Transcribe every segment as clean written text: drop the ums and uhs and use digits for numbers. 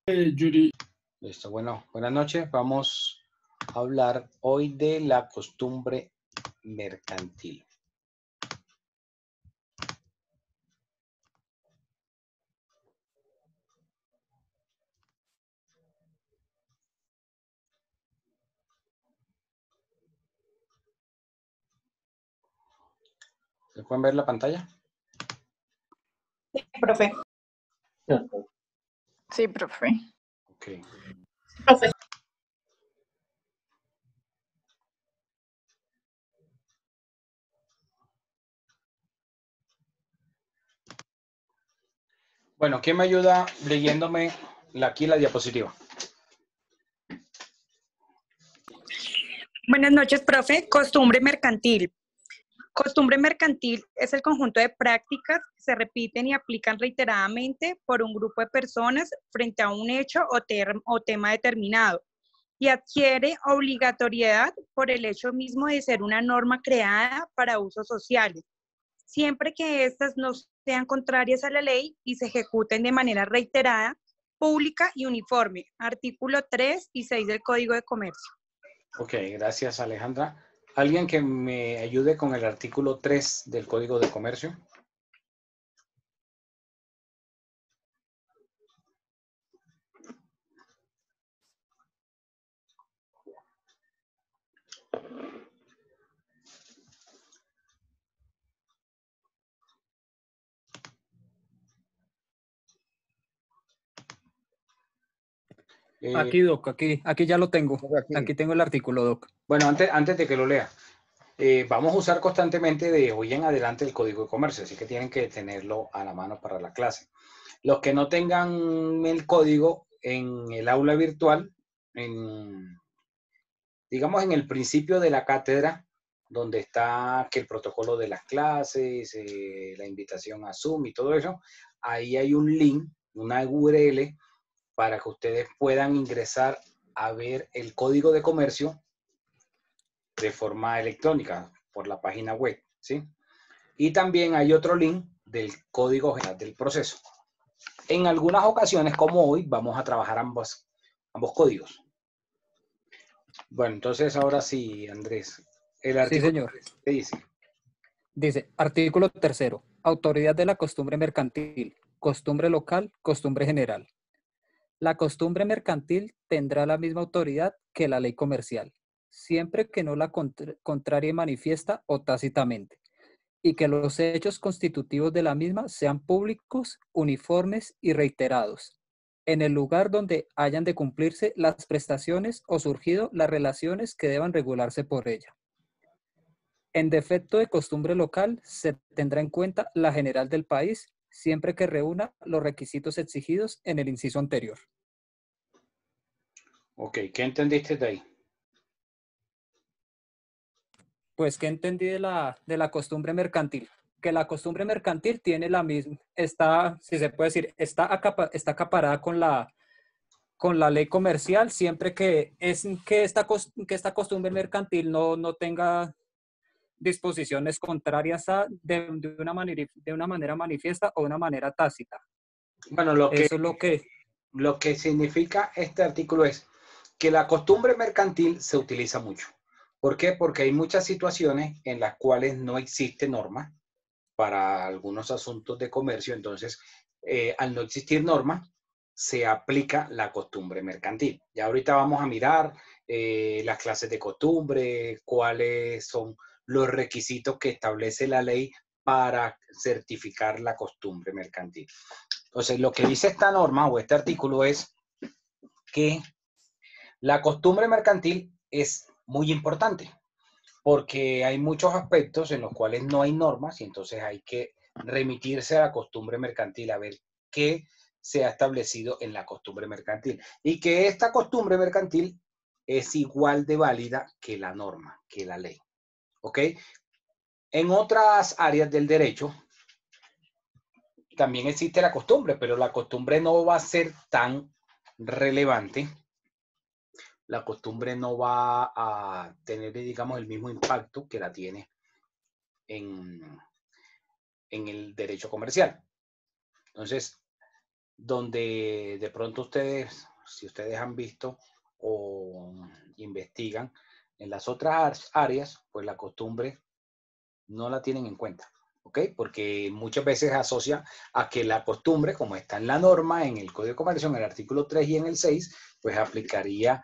Yuri. Listo, bueno, buenas noches. Vamos a hablar hoy de la costumbre mercantil. ¿Se pueden ver la pantalla? Sí, profe. Sí, profe. Ok. Profe. Bueno, ¿quién me ayuda leyéndome aquí la diapositiva? Buenas noches, profe. Costumbre mercantil. Costumbre mercantil es el conjunto de prácticas que se repiten y aplican reiteradamente por un grupo de personas frente a un hecho o tema determinado y adquiere obligatoriedad por el hecho mismo de ser una norma creada para usos sociales, siempre que éstas no sean contrarias a la ley y se ejecuten de manera reiterada, pública y uniforme. Artículo 3 y 6 del Código de Comercio. Ok, gracias Alejandra. ¿Alguien que me ayude con el artículo 3 del Código de Comercio? Aquí, Doc, aquí ya lo tengo. Aquí. Aquí tengo el artículo, Doc. Bueno, antes de que lo lea, vamos a usar constantemente de hoy en adelante el Código de Comercio, así que tienen que tenerlo a la mano para la clase. Los que no tengan el código en el aula virtual, digamos en el principio de la cátedra, donde está que el protocolo de las clases, la invitación a Zoom y todo eso, ahí hay un link, una URL, para que ustedes puedan ingresar a ver el código de comercio de forma electrónica por la página web, ¿sí? Y también hay otro link del código general del proceso. En algunas ocasiones, como hoy, vamos a trabajar ambos códigos. Bueno, entonces ahora sí, Andrés. El Sí, artículo, señor. ¿qué dice? Dice, artículo 3º. Autoridad de la costumbre mercantil. Costumbre local, costumbre general. La costumbre mercantil tendrá la misma autoridad que la ley comercial, siempre que no la contrarie manifiesta o tácitamente, y que los hechos constitutivos de la misma sean públicos, uniformes y reiterados, en el lugar donde hayan de cumplirse las prestaciones o surgido las relaciones que deban regularse por ella. En defecto de costumbre local, se tendrá en cuenta la general del país, siempre que reúna los requisitos exigidos en el inciso anterior. Ok, ¿qué entendiste de ahí? Pues, ¿qué entendí de la costumbre mercantil? Que la costumbre mercantil tiene la misma, está, si se puede decir, está acaparada con la ley comercial, siempre que esta costumbre mercantil no tenga disposiciones contrarias de una manera manifiesta o de una manera tácita. Bueno, Eso es lo que... lo que significa este artículo es que la costumbre mercantil se utiliza mucho. ¿Por qué? Porque hay muchas situaciones en las cuales no existe norma para algunos asuntos de comercio. Entonces, al no existir norma, se aplica la costumbre mercantil. Ya ahorita vamos a mirar las clases de costumbre, cuáles son los requisitos que establece la ley para certificar la costumbre mercantil. Entonces, lo que dice esta norma o este artículo es que la costumbre mercantil es muy importante porque hay muchos aspectos en los cuales no hay normas y entonces hay que remitirse a la costumbre mercantil a ver qué se ha establecido en la costumbre mercantil y que esta costumbre mercantil es igual de válida que la norma, que la ley. ¿Ok? En otras áreas del derecho también existe la costumbre, pero la costumbre no va a ser tan relevante. La costumbre no va a tener, digamos, el mismo impacto que la tiene en el derecho comercial. Entonces, donde de pronto ustedes, si ustedes han visto o investigan en las otras áreas, pues la costumbre no la tienen en cuenta, ¿ok? Porque muchas veces asocia a que la costumbre, como está en la norma, en el Código de Comercio, en el artículo 3 y en el 6, pues aplicaría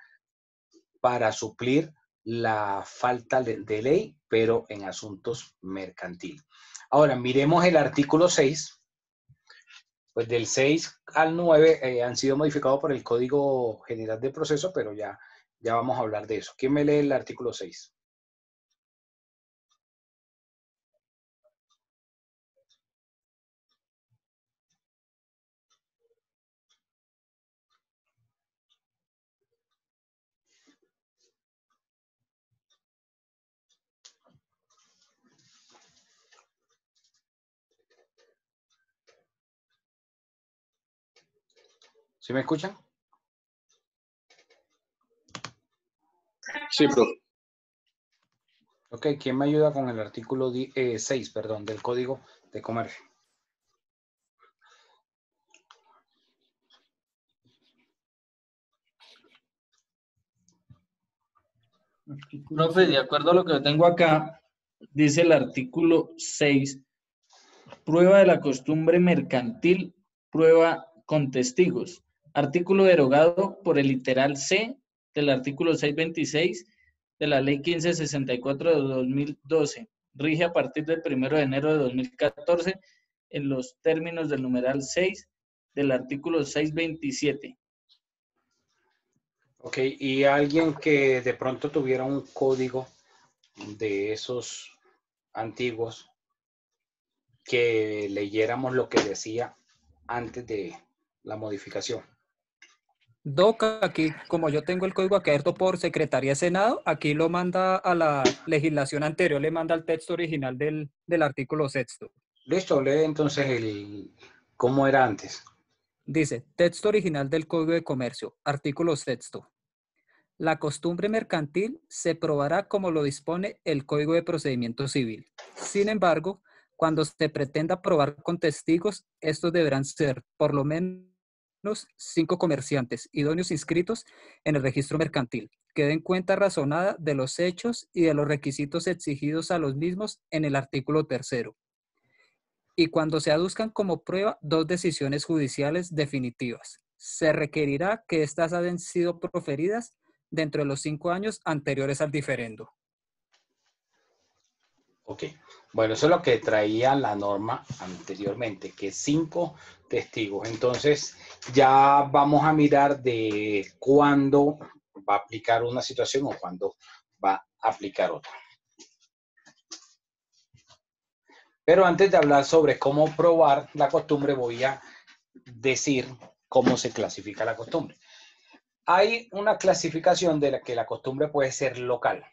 para suplir la falta de ley, pero en asuntos mercantiles. Ahora, miremos el artículo 6. Pues del 6 al 9 han sido modificados por el Código General de Proceso, pero ya vamos a hablar de eso. ¿Quién me lee el artículo 6? ¿Sí me escuchan? Sí, profe. Ok, ¿quién me ayuda con el artículo 6, perdón, del Código de Comercio? Profe, de acuerdo a lo que tengo acá, dice el artículo 6, prueba de la costumbre mercantil, prueba con testigos. Artículo derogado por el literal C del artículo 626 de la Ley 1564 de 2012. Rige a partir del 1 de enero de 2014 en los términos del numeral 6 del artículo 627. Ok, y alguien que de pronto tuviera un código de esos antiguos, que leyéramos lo que decía antes de la modificación. Doc, aquí, como yo tengo el código abierto por Secretaría de Senado, aquí lo manda a la legislación anterior, le manda el texto original del artículo sexto. Listo, lee entonces cómo era antes. Dice, texto original del Código de Comercio, artículo sexto. La costumbre mercantil se probará como lo dispone el Código de Procedimiento Civil. Sin embargo, cuando se pretenda probar con testigos, estos deberán ser por lo menos 5 comerciantes idóneos inscritos en el registro mercantil, que den cuenta razonada de los hechos y de los requisitos exigidos a los mismos en el artículo 3. Y cuando se aduzcan como prueba 2 decisiones judiciales definitivas, se requerirá que éstas hayan sido proferidas dentro de los 5 años anteriores al diferendo. Ok, bueno, eso es lo que traía la norma anteriormente, que 5 testigos. Entonces, ya vamos a mirar de cuándo va a aplicar una situación o cuándo va a aplicar otra. Pero antes de hablar sobre cómo probar la costumbre, voy a decir cómo se clasifica la costumbre. Hay una clasificación de la que la costumbre puede ser local.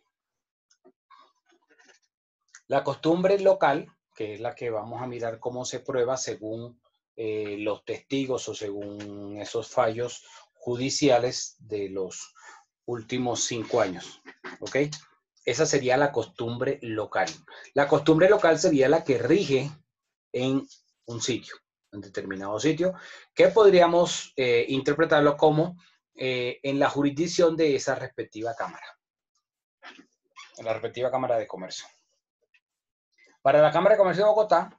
La costumbre local, que es la que vamos a mirar cómo se prueba según los testigos o según esos fallos judiciales de los últimos 5 años. ¿Ok? Esa sería la costumbre local. La costumbre local sería la que rige en un sitio, en determinado sitio, que podríamos interpretarlo como en la jurisdicción de esa respectiva cámara, en la respectiva Cámara de Comercio. Para la Cámara de Comercio de Bogotá,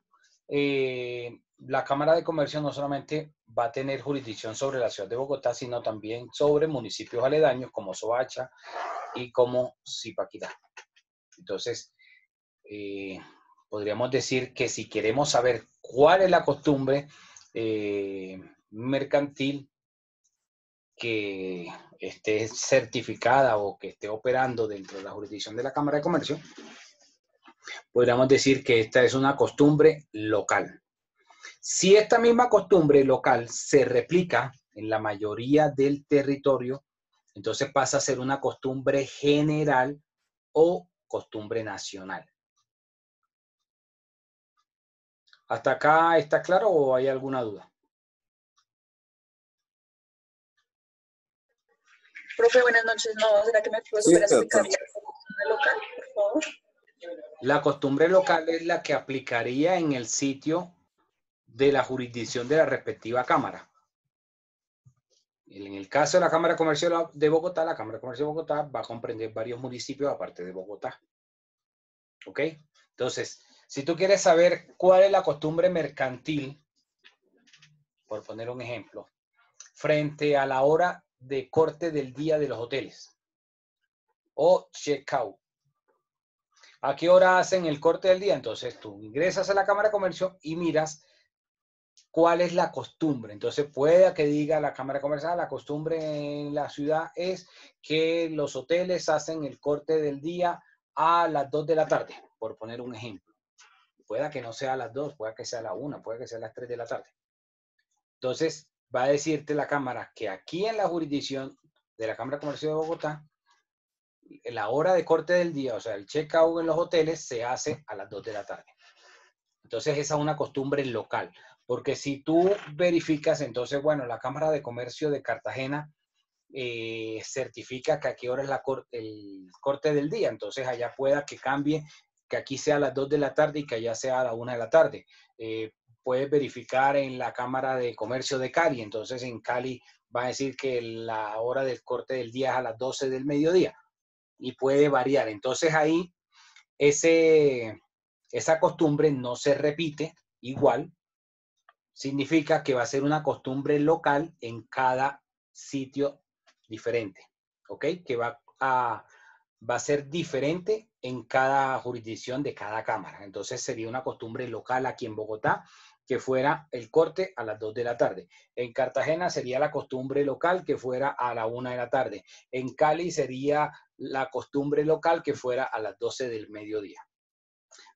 la Cámara de Comercio no solamente va a tener jurisdicción sobre la ciudad de Bogotá, sino también sobre municipios aledaños como Soacha y como Zipaquirá. Entonces, podríamos decir que si queremos saber cuál es la costumbre mercantil que esté certificada o que esté operando dentro de la jurisdicción de la Cámara de Comercio, podríamos decir que esta es una costumbre local. Si esta misma costumbre local se replica en la mayoría del territorio, entonces pasa a ser una costumbre general o costumbre nacional. ¿Hasta acá está claro o hay alguna duda? Profe, buenas noches. No, ¿será que me puedes volver a explicar la costumbre local, por favor? La costumbre local es la que aplicaría en el sitio de la jurisdicción de la respectiva cámara. En el caso de la Cámara de Comercio de Bogotá, la Cámara de Comercio de Bogotá va a comprender varios municipios aparte de Bogotá. ¿Ok? Entonces, si tú quieres saber cuál es la costumbre mercantil, por poner un ejemplo, frente a la hora de corte del día de los hoteles o check-out, ¿a qué hora hacen el corte del día? Entonces tú ingresas a la Cámara de Comercio y miras cuál es la costumbre. Entonces puede que diga la Cámara Comercial, la costumbre en la ciudad es que los hoteles hacen el corte del día a las 2 de la tarde, por poner un ejemplo. Pueda que no sea a las 2, pueda que sea a la 1, puede que sea a las 3 de la tarde. Entonces va a decirte la Cámara que aquí en la jurisdicción de la Cámara de Comercio de Bogotá, la hora de corte del día, o sea, el check-out en los hoteles se hace a las 2 de la tarde. Entonces esa es una costumbre local, porque si tú verificas, entonces, bueno, la Cámara de Comercio de Cartagena certifica que a qué hora es el corte del día, entonces allá pueda que cambie, que aquí sea a las 2 de la tarde y que allá sea a la 1 de la tarde. Puedes verificar en la Cámara de Comercio de Cali, entonces en Cali va a decir que la hora del corte del día es a las 12 del mediodía y puede variar. Entonces ahí esa costumbre no se repite igual, significa que va a ser una costumbre local en cada sitio diferente, ¿ok? Que va a ser diferente en cada jurisdicción de cada cámara. Entonces sería una costumbre local aquí en Bogotá que fuera el corte a las 2 de la tarde. En Cartagena sería la costumbre local que fuera a la 1 de la tarde. En Cali sería la costumbre local que fuera a las 12 del mediodía.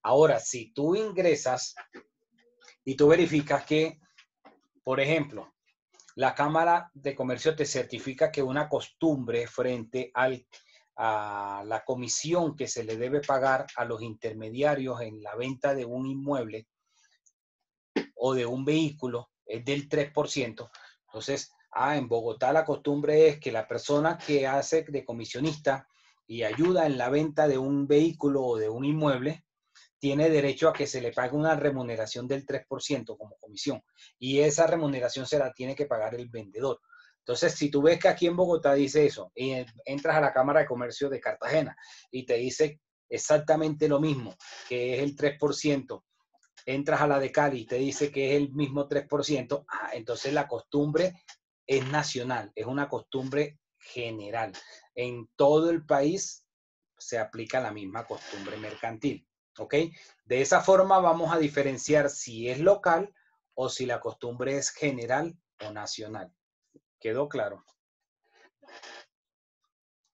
Ahora, si tú ingresas y tú verificas que, por ejemplo, la Cámara de Comercio te certifica que una costumbre frente a la comisión que se le debe pagar a los intermediarios en la venta de un inmueble o de un vehículo es del 3%. Entonces, en Bogotá la costumbre es que la persona que hace de comisionista y ayuda en la venta de un vehículo o de un inmueble tiene derecho a que se le pague una remuneración del 3% como comisión. Y esa remuneración se la tiene que pagar el vendedor. Entonces, si tú ves que aquí en Bogotá dice eso, y entras a la Cámara de Comercio de Cartagena y te dice exactamente lo mismo, que es el 3%, entras a la de Cali y te dice que es el mismo 3%, entonces la costumbre es nacional, es una costumbre general. En todo el país se aplica la misma costumbre mercantil. ¿Ok? De esa forma vamos a diferenciar si es local o si la costumbre es general o nacional. ¿Quedó claro?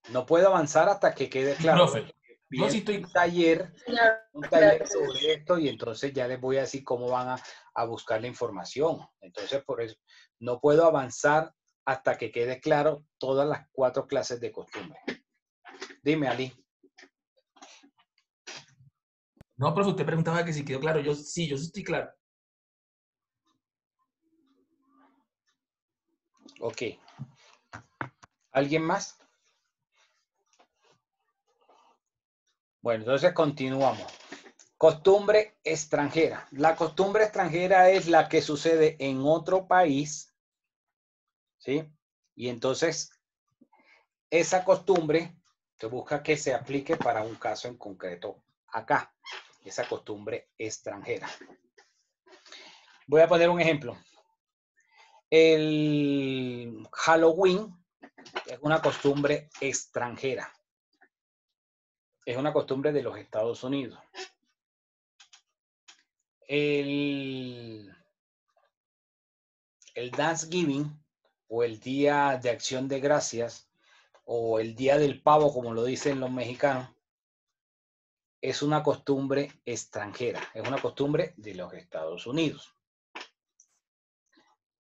No puedo avanzar hasta que quede claro. Profe, yo sí estoy... un taller sobre esto y entonces ya les voy a decir cómo van a buscar la información. Entonces, por eso no puedo avanzar hasta que quede claro todas las 4 clases de costumbre. Dime, Ali. No, profe, usted preguntaba que si quedó claro. Yo sí estoy claro. Ok. ¿Alguien más? Bueno, entonces continuamos. Costumbre extranjera. La costumbre extranjera es la que sucede en otro país, ¿sí? Y entonces esa costumbre se busca que se aplique para un caso en concreto acá. Esa costumbre extranjera. Voy a poner un ejemplo. El Halloween es una costumbre extranjera. Es una costumbre de los Estados Unidos. El Thanksgiving o el Día de Acción de Gracias o el Día del Pavo, como lo dicen los mexicanos, es una costumbre extranjera, es una costumbre de los Estados Unidos.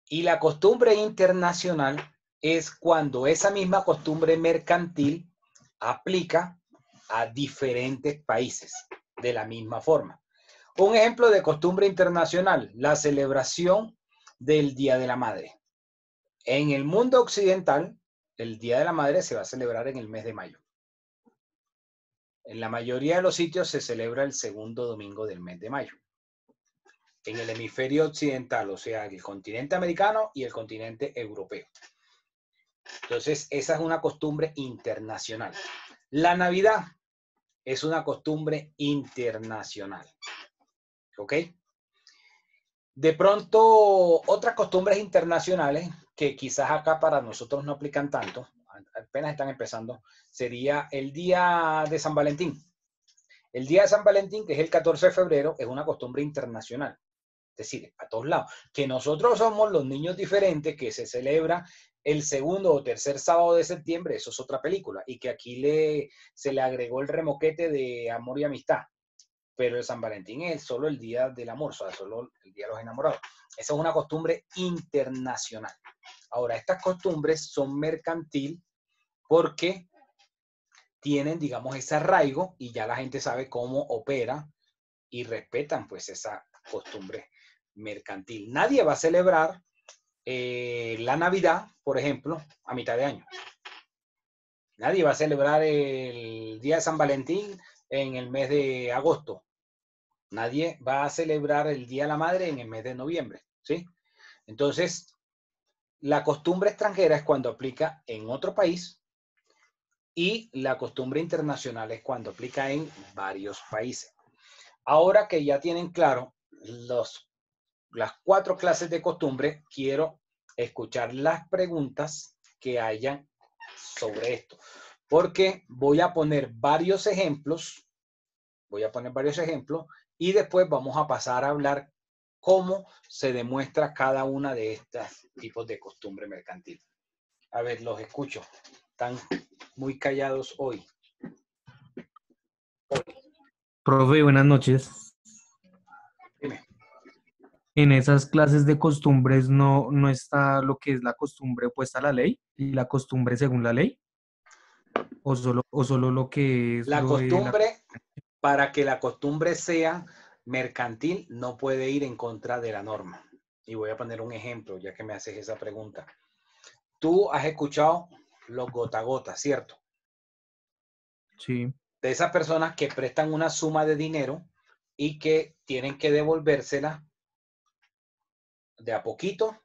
Y la costumbre internacional es cuando esa misma costumbre mercantil aplica a diferentes países de la misma forma. Un ejemplo de costumbre internacional, la celebración del Día de la Madre. En el mundo occidental, el Día de la Madre se va a celebrar en el mes de mayo. En la mayoría de los sitios se celebra el segundo domingo del mes de mayo. En el hemisferio occidental, o sea, el continente americano y el continente europeo. Entonces, esa es una costumbre internacional. La Navidad es una costumbre internacional. ¿Ok? De pronto, otras costumbres internacionales que quizás acá para nosotros no aplican tanto, apenas están empezando, sería el Día de San Valentín. El Día de San Valentín, que es el 14 de febrero, es una costumbre internacional. Es decir, a todos lados. Que nosotros somos los niños diferentes que se celebra el segundo o tercer sábado de septiembre, eso es otra película. Y que aquí se le agregó el remoquete de amor y amistad. Pero el San Valentín es solo el día del amor, o sea, solo el día de los enamorados. Esa es una costumbre internacional. Ahora, estas costumbres son mercantil porque tienen, digamos, ese arraigo y ya la gente sabe cómo opera y respetan, pues, esa costumbre mercantil. Nadie va a celebrar la Navidad, por ejemplo, a mitad de año. Nadie va a celebrar el Día de San Valentín en el mes de agosto. Nadie va a celebrar el Día de la Madre en el mes de noviembre, ¿sí? Entonces, la costumbre extranjera es cuando aplica en otro país y la costumbre internacional es cuando aplica en varios países. Ahora que ya tienen claro las 4 clases de costumbre, quiero escuchar las preguntas que hayan sobre esto, porque voy a poner varios ejemplos y después vamos a pasar a hablar cómo se demuestra cada una de estos tipos de costumbre mercantil. A ver, los escucho. Están muy callados hoy. Profe, buenas noches. Dime. En esas clases de costumbres no está lo que es la costumbre opuesta a la ley y la costumbre según la ley. O solo lo que es La lo de la... costumbre, para que la costumbre sea mercantil, no puede ir en contra de la norma. Y voy a poner un ejemplo, ya que me haces esa pregunta. Tú has escuchado los gota a gota, ¿cierto? Sí. De esas personas que prestan una suma de dinero y que tienen que devolvérsela de a poquito,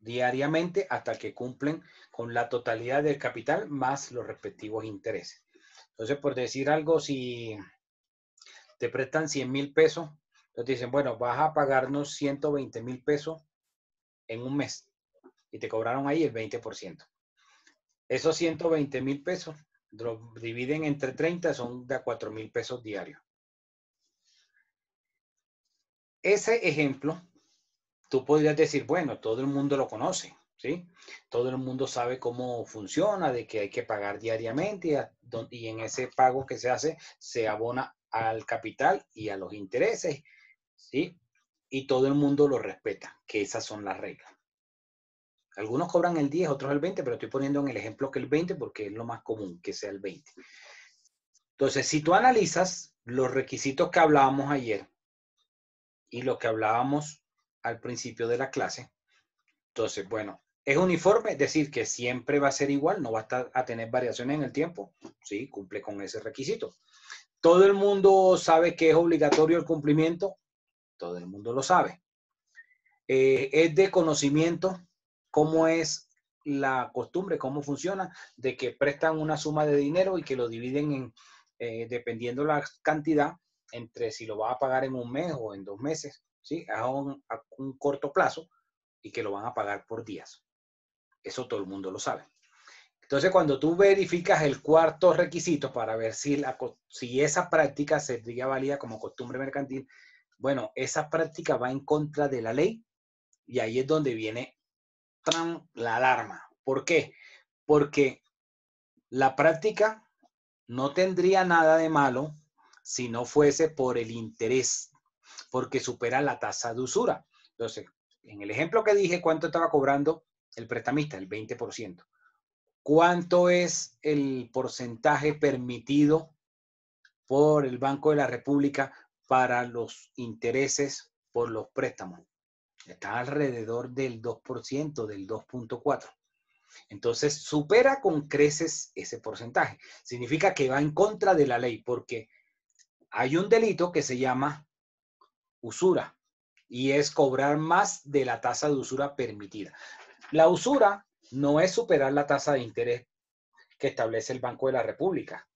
diariamente, hasta que cumplen con la totalidad del capital más los respectivos intereses. Entonces, por decir algo, si te prestan 100,000 pesos, entonces dicen, bueno, vas a pagarnos 120,000 pesos en un mes y te cobraron ahí el 20%. Esos 120,000 pesos lo dividen entre 30, son de 4,000 pesos diarios. Ese ejemplo, tú podrías decir, bueno, todo el mundo lo conoce, ¿sí? Todo el mundo sabe cómo funciona, de que hay que pagar diariamente y en ese pago que se hace se abona al capital y a los intereses, ¿sí? Y todo el mundo lo respeta, que esas son las reglas. Algunos cobran el 10, otros el 20, pero estoy poniendo en el ejemplo que el 20 porque es lo más común que sea el 20. Entonces, si tú analizas los requisitos que hablábamos ayer y lo que hablábamos al principio de la clase, entonces, bueno, es uniforme, es decir, que siempre va a ser igual, no va a tener variaciones en el tiempo, sí, cumple con ese requisito. Todo el mundo sabe que es obligatorio el cumplimiento, todo el mundo lo sabe. Es de conocimiento cómo es la costumbre, cómo funciona, de que prestan una suma de dinero y que lo dividen en, dependiendo la cantidad, entre si lo va a pagar en un mes o en 2 meses, ¿sí? A un corto plazo y que lo van a pagar por días. Eso todo el mundo lo sabe. Entonces, cuando tú verificas el cuarto requisito para ver si esa práctica sería válida como costumbre mercantil, bueno, esa práctica va en contra de la ley y ahí es donde viene la alarma. ¿Por qué? Porque la práctica no tendría nada de malo si no fuese por el interés, porque supera la tasa de usura. Entonces, en el ejemplo que dije, ¿cuánto estaba cobrando el prestamista? El 20%. ¿Cuánto es el porcentaje permitido por el Banco de la República para los intereses por los préstamos? Está alrededor del 2%, del 2.4%. Entonces, supera con creces ese porcentaje. Significa que va en contra de la ley porque hay un delito que se llama usura y es cobrar más de la tasa de usura permitida. La usura no es superar la tasa de interés que establece el Banco de la República.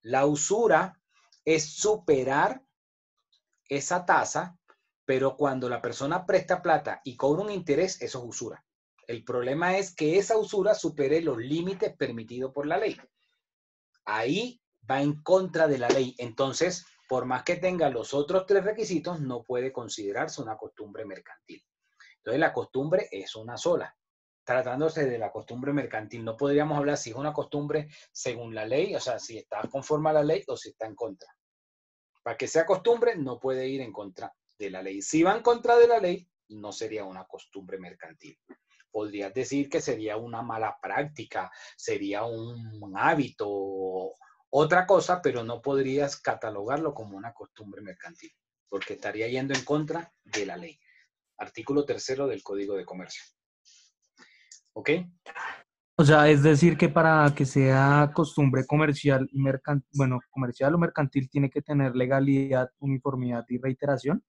La usura es superar esa tasa, pero cuando la persona presta plata y cobra un interés, eso es usura. El problema es que esa usura supere los límites permitidos por la ley. Ahí va en contra de la ley. Entonces, por más que tenga los otros 3 requisitos, no puede considerarse una costumbre mercantil. Entonces, la costumbre es una sola. Tratándose de la costumbre mercantil, no podríamos hablar si es una costumbre según la ley, o sea, si está conforme a la ley o si está en contra. Para que sea costumbre, no puede ir en contra de la ley. Si va en contra de la ley, no sería una costumbre mercantil. Podrías decir que sería una mala práctica, sería un hábito, otra cosa, pero no podrías catalogarlo como una costumbre mercantil, porque estaría yendo en contra de la ley. Artículo 3 del Código de Comercio. ¿Ok? O sea, es decir que para que sea costumbre comercial y mercantil, bueno, comercial o mercantil tiene que tener legalidad, uniformidad y reiteración.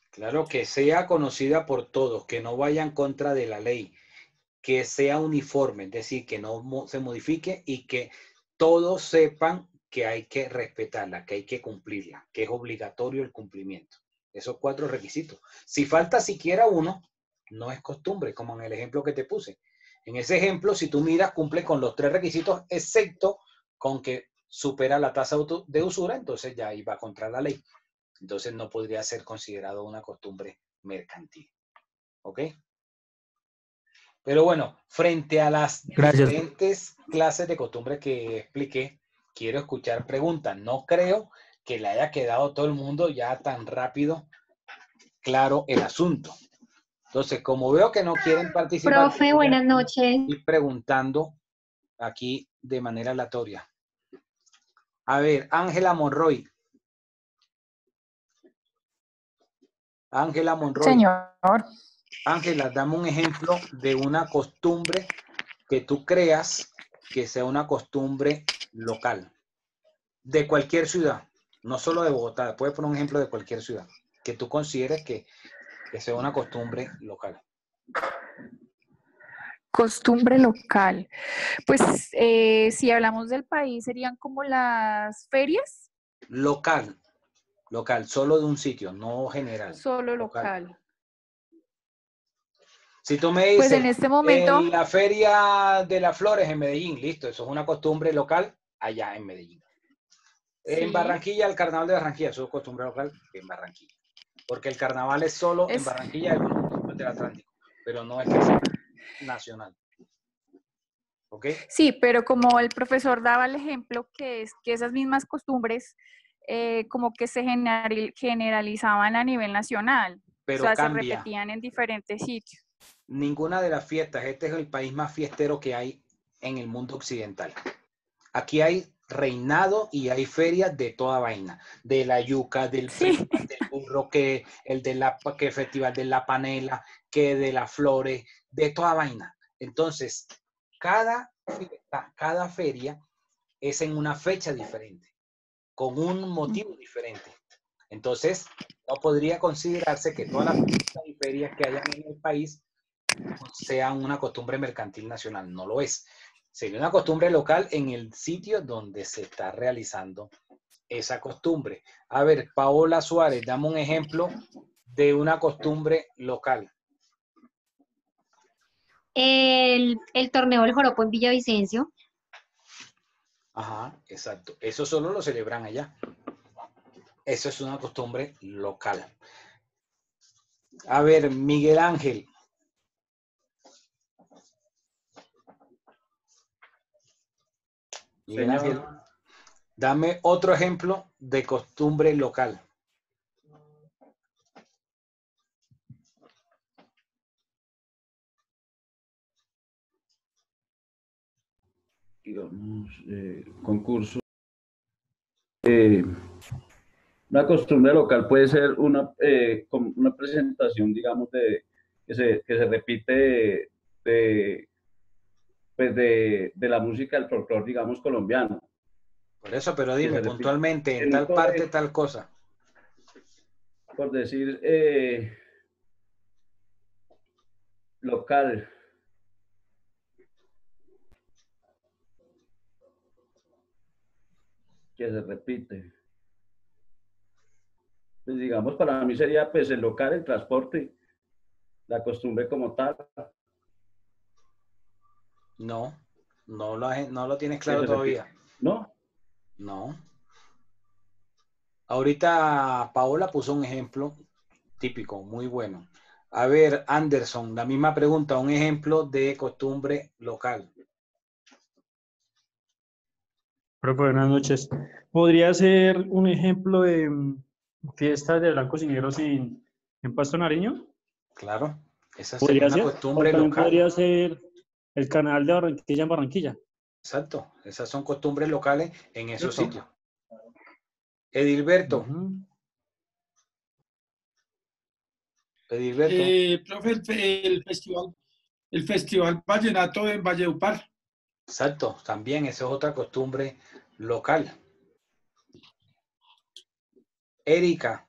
Claro, que sea conocida por todos, que no vaya en contra de la ley, que sea uniforme, es decir, que no se modifique y que todos sepan que hay que respetarla, que hay que cumplirla, que es obligatorio el cumplimiento. Esos 4 requisitos. Si falta siquiera uno, no es costumbre, como en el ejemplo que te puse. En ese ejemplo, si tú miras, cumple con los 3 requisitos, excepto con que supera la tasa de usura, entonces ya iba contra la ley. Entonces no podría ser considerado una costumbre mercantil. ¿Ok? Pero bueno, frente a las diferentes clases de costumbres que expliqué, quiero escuchar preguntas. No creo que le haya quedado a todo el mundo ya tan rápido claro el asunto. Entonces, como veo que no quieren participar, Profe, buenas noches. y preguntando aquí de manera aleatoria. A ver, Ángela Monroy. Ángela Monroy. Señor. Ángela, dame un ejemplo de una costumbre que tú creas que sea una costumbre local, de cualquier ciudad, no solo de Bogotá. Puedes poner un ejemplo de cualquier ciudad que tú consideres que sea una costumbre local. Costumbre local. Pues si hablamos del país, serían como las ferias. Local, solo de un sitio, no general. Solo local. Si tú me dices, pues en este momento, en la Feria de las Flores en Medellín, listo, eso es una costumbre local allá en Medellín. En sí. Barranquilla, el carnaval de Barranquilla, eso es costumbre local en Barranquilla. Porque el carnaval es solo en Barranquilla, del Atlántico, pero no es que sea nacional. ¿Ok? Sí, pero como el profesor daba el ejemplo, que es que esas mismas costumbres como que se generalizaban a nivel nacional. Pero o sea, cambia. se repetían en diferentes sitios. Ninguna de las fiestas, este es el país más fiestero que hay en el mundo occidental. Aquí hay reinado y hay ferias de toda vaina, de la yuca, del festival del burro, que el festival de la panela, que de las flores, de toda vaina. Entonces, cada fiesta, cada feria es en una fecha diferente, con un motivo diferente. Entonces, no podría considerarse que todas las fiestas y ferias que hayan en el país sean una costumbre mercantil nacional. No lo es. Sería una costumbre local en el sitio donde se está realizando esa costumbre. A ver, Paola Suárez, dame un ejemplo de una costumbre local. El torneo del joropo en Villavicencio. Ajá, exacto. Eso solo lo celebran allá. Eso es una costumbre local. A ver, Miguel Ángel. Miguel Ángel, dame otro ejemplo de costumbre local. Digamos, concurso. Una costumbre local puede ser una presentación, digamos, que se repite de la música del folclore, digamos, colombiano. Por eso, pero dime puntualmente, en tal parte, tal cosa. Por decir, local. que se repite. Pues digamos, para mí sería pues el local, el transporte, la costumbre como tal. No, no lo tienes Que claro se repite. todavía. ¿No? No. Ahorita Paola puso un ejemplo típico, muy bueno. A ver, Anderson, la misma pregunta, un ejemplo de costumbre local. Profe, buenas noches. ¿Podría ser un ejemplo de fiestas de blancos y negros en Pasto Nariño? Claro, esa sería ¿Podría una ser? O costumbre también local. podría ser el canal de Barranquilla en Barranquilla. Exacto, esas son costumbres locales en esos ¿Cierto? sitios. Edilberto. Edilberto. Profe, el festival vallenato en Valledupar. Exacto, también esa es otra costumbre local. Erika.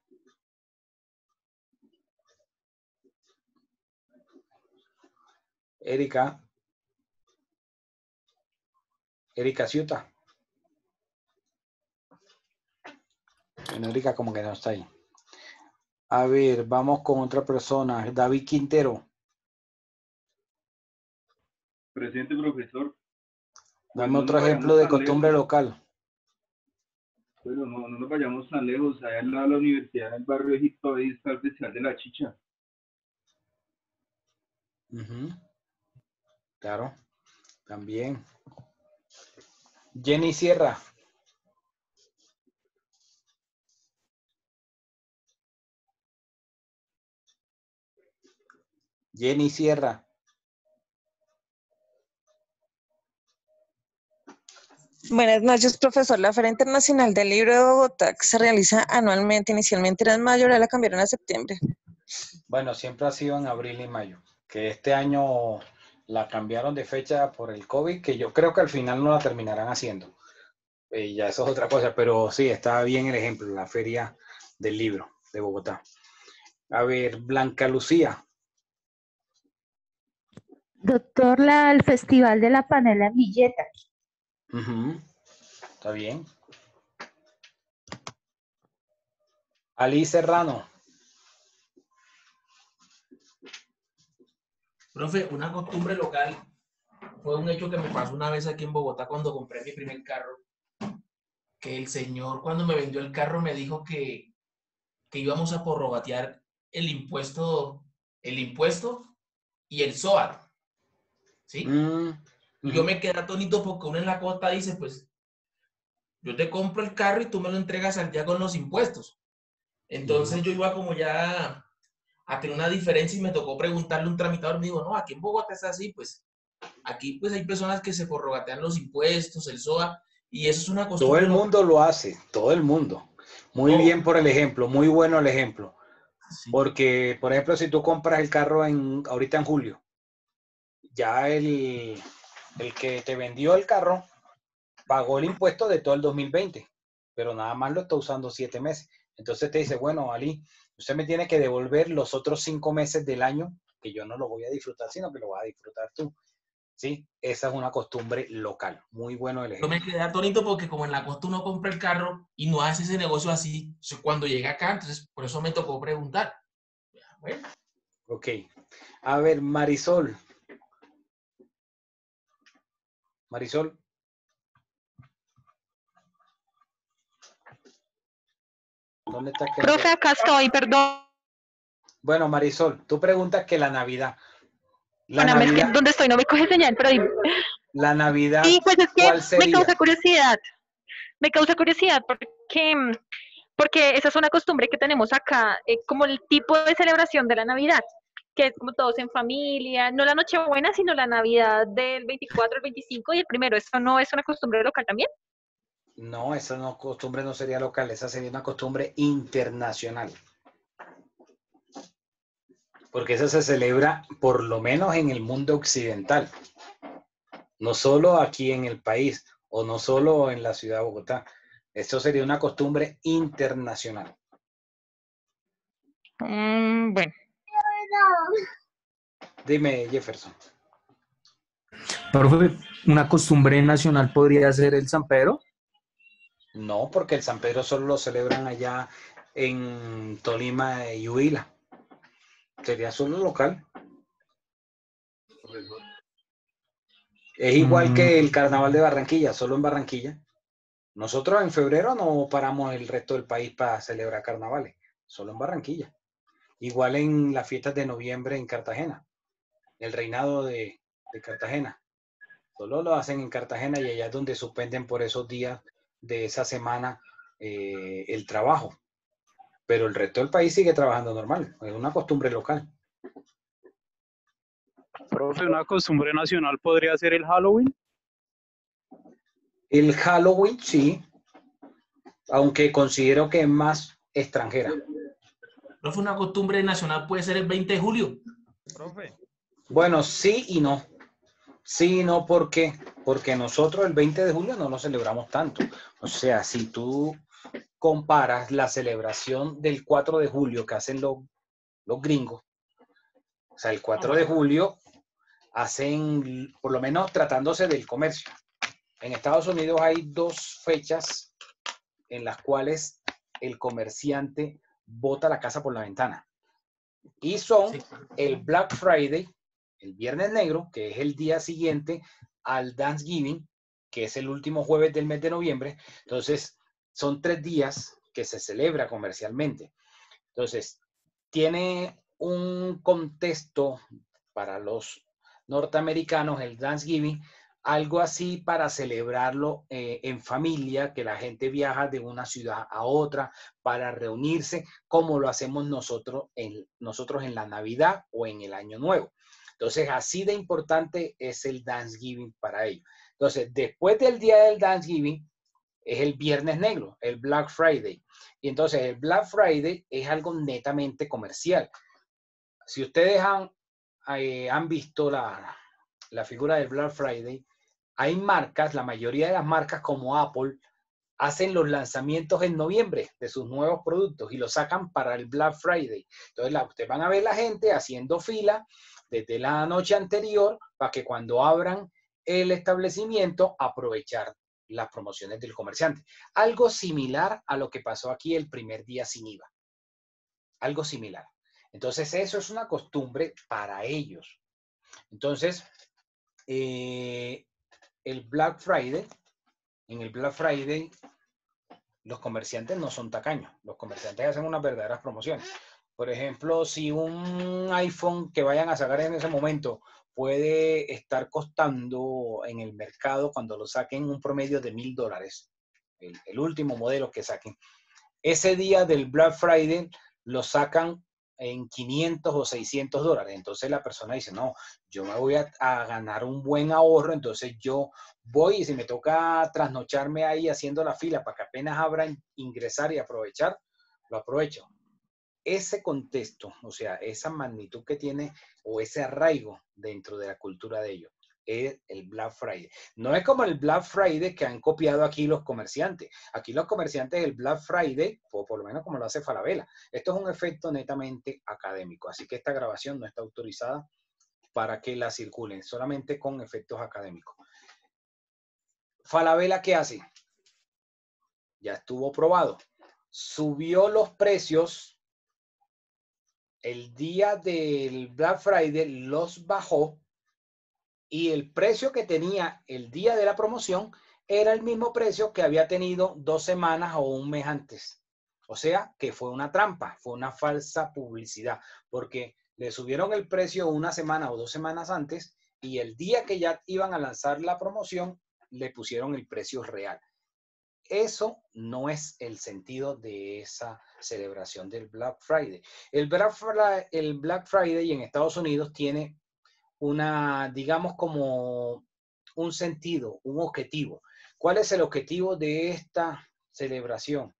Erika Ciuta. Bueno, Erika como que no está ahí. A ver, vamos con otra persona. David Quintero. Presente, profesor. Dame Pues otro no ejemplo de tan costumbre lejos. local. Bueno, no nos vayamos tan lejos. Allá al lado de la universidad, en el barrio de Egipto, ahí está el Festival de la Chicha. Claro, también. Jenny Sierra. Jenny Sierra. Buenas noches, profesor. La Feria Internacional del Libro de Bogotá, que se realiza anualmente, inicialmente era en mayo, ahora la cambiaron a septiembre. Bueno, siempre ha sido en abril y mayo. Que este año la cambiaron de fecha por el COVID, que yo creo que al final no la terminarán haciendo. Ya eso es otra cosa, pero sí, está bien el ejemplo, la Feria del Libro de Bogotá. A ver, Blanca Lucía. Doctor, el Festival de la Panela en Villeta. Está bien. Ali Serrano. Profe, una costumbre local fue un hecho que me pasó una vez aquí en Bogotá cuando compré mi primer carro, que el señor cuando me vendió el carro me dijo que íbamos a prorrogatear el impuesto y el SOAT, ¿sí? Y yo me quedé atónito porque uno en la costa dice, pues, yo te compro el carro y tú me lo entregas al día con los impuestos. Entonces yo iba como ya a tener una diferencia y me tocó preguntarle a un tramitador. Me dijo, no, aquí en Bogotá es así, pues, aquí pues hay personas que se prorrogatean los impuestos, el SOA, y eso es una costumbre. Todo el mundo lo hace, todo el mundo. Muy bien por el ejemplo, muy bueno el ejemplo. Sí. Porque, por ejemplo, si tú compras el carro ahorita en julio, ya el que te vendió el carro pagó el impuesto de todo el 2020, pero nada más lo está usando 7 meses. Entonces te dice, bueno, Ali, usted me tiene que devolver los otros 5 meses del año, que yo no lo voy a disfrutar, sino que lo vas a disfrutar tú. ¿Sí? Esa es una costumbre local. Muy bueno el ejemplo. Yo me quedé atónito porque como en la costa uno compra el carro y no hace ese negocio así, cuando llega acá, entonces por eso me tocó preguntar. Bueno. Ok. A ver, Marisol. Marisol. ¿Dónde está? Profe, acá estoy, perdón. Bueno, Marisol, tú preguntas que la Navidad. Bueno, es que donde estoy no me coge señal, pero dime. La Navidad, sí, pues es que ¿cuál sería? Me causa curiosidad. Me causa curiosidad porque esa es una costumbre que tenemos acá, como el tipo de celebración de la Navidad, que es como todos en familia, no la Nochebuena, sino la Navidad del 24, el 25 y el primero. ¿Eso no es una costumbre local también? No, esa costumbre no sería local, esa sería una costumbre internacional. Porque esa se celebra por lo menos en el mundo occidental. No solo aquí en el país o no solo en la ciudad de Bogotá. Esto sería una costumbre internacional. Bueno. Dime, Jefferson. Profe, ¿una costumbre nacional podría ser el San Pedro? No, porque el San Pedro solo lo celebran allá en Tolima y Huila. Sería solo local. Es igual que el Carnaval de Barranquilla, solo en Barranquilla. Nosotros en febrero no paramos el resto del país para celebrar carnavales, solo en Barranquilla. Igual en las fiestas de noviembre en Cartagena, el reinado de Cartagena. Solo lo hacen en Cartagena y allá es donde suspenden por esos días de esa semana el trabajo. Pero el resto del país sigue trabajando normal, es una costumbre local. Profe, ¿una costumbre nacional podría ser el Halloween? El Halloween, sí, aunque considero que es más extranjera. Profe, una costumbre nacional puede ser el 20 de julio. Profe. Bueno, sí y no. Sí y no, ¿por qué? Porque nosotros el 20 de julio no lo celebramos tanto. O sea, si tú comparas la celebración del 4 de julio que hacen los gringos, o sea, el 4 de julio hacen, por lo menos tratándose del comercio. En Estados Unidos hay 2 fechas en las cuales el comerciante bota la casa por la ventana. Y son el Black Friday, el Viernes Negro, que es el día siguiente al Thanksgiving, que es el último jueves del mes de noviembre. Entonces, son 3 días que se celebra comercialmente. Entonces, tiene un contexto para los norteamericanos, el Thanksgiving, algo así para celebrarlo en familia, que la gente viaja de una ciudad a otra para reunirse, como lo hacemos nosotros en la Navidad o en el Año Nuevo. Entonces, así de importante es el Thanksgiving para ellos. Entonces, después del día del Thanksgiving, es el Viernes Negro, el Black Friday. Y entonces, el Black Friday es algo netamente comercial. Si ustedes han visto la figura del Black Friday, hay marcas, la mayoría de las marcas como Apple, hacen los lanzamientos en noviembre de sus nuevos productos y los sacan para el Black Friday. Entonces, ustedes van a ver la gente haciendo fila desde la noche anterior para que cuando abran el establecimiento aprovechar las promociones del comerciante. Algo similar a lo que pasó aquí el primer día sin IVA. Algo similar. Entonces, eso es una costumbre para ellos. Entonces, el Black Friday, en el Black Friday, los comerciantes no son tacaños. Los comerciantes hacen unas verdaderas promociones. Por ejemplo, si un iPhone que vayan a sacar en ese momento puede estar costando en el mercado cuando lo saquen un promedio de $1,000, el último modelo que saquen, ese día del Black Friday lo sacan en $500 o $600. Entonces la persona dice, no, yo me voy a ganar un buen ahorro, entonces yo voy y si me toca trasnocharme ahí haciendo la fila para que apenas abra ingresar y aprovechar, lo aprovecho. Ese contexto, o sea, esa magnitud que tiene o ese arraigo dentro de la cultura de ellos, es el Black Friday. No es como el Black Friday que han copiado aquí los comerciantes. Aquí los comerciantes el Black Friday, o por lo menos como lo hace Falabella. Esto es un efecto netamente académico, así que esta grabación no está autorizada para que la circulen, solamente con efectos académicos. Falabella, ¿qué hace? Ya estuvo probado. Subió los precios el día del Black Friday, los bajó y el precio que tenía el día de la promoción era el mismo precio que había tenido 2 semanas o un mes antes. O sea, que fue una trampa, fue una falsa publicidad, porque le subieron el precio 1 semana o 2 semanas antes y el día que ya iban a lanzar la promoción, le pusieron el precio real. Eso no es el sentido de esa celebración del Black Friday. El Black Friday en Estados Unidos tiene una, digamos, como un sentido, un objetivo. ¿Cuál es el objetivo de esta celebración?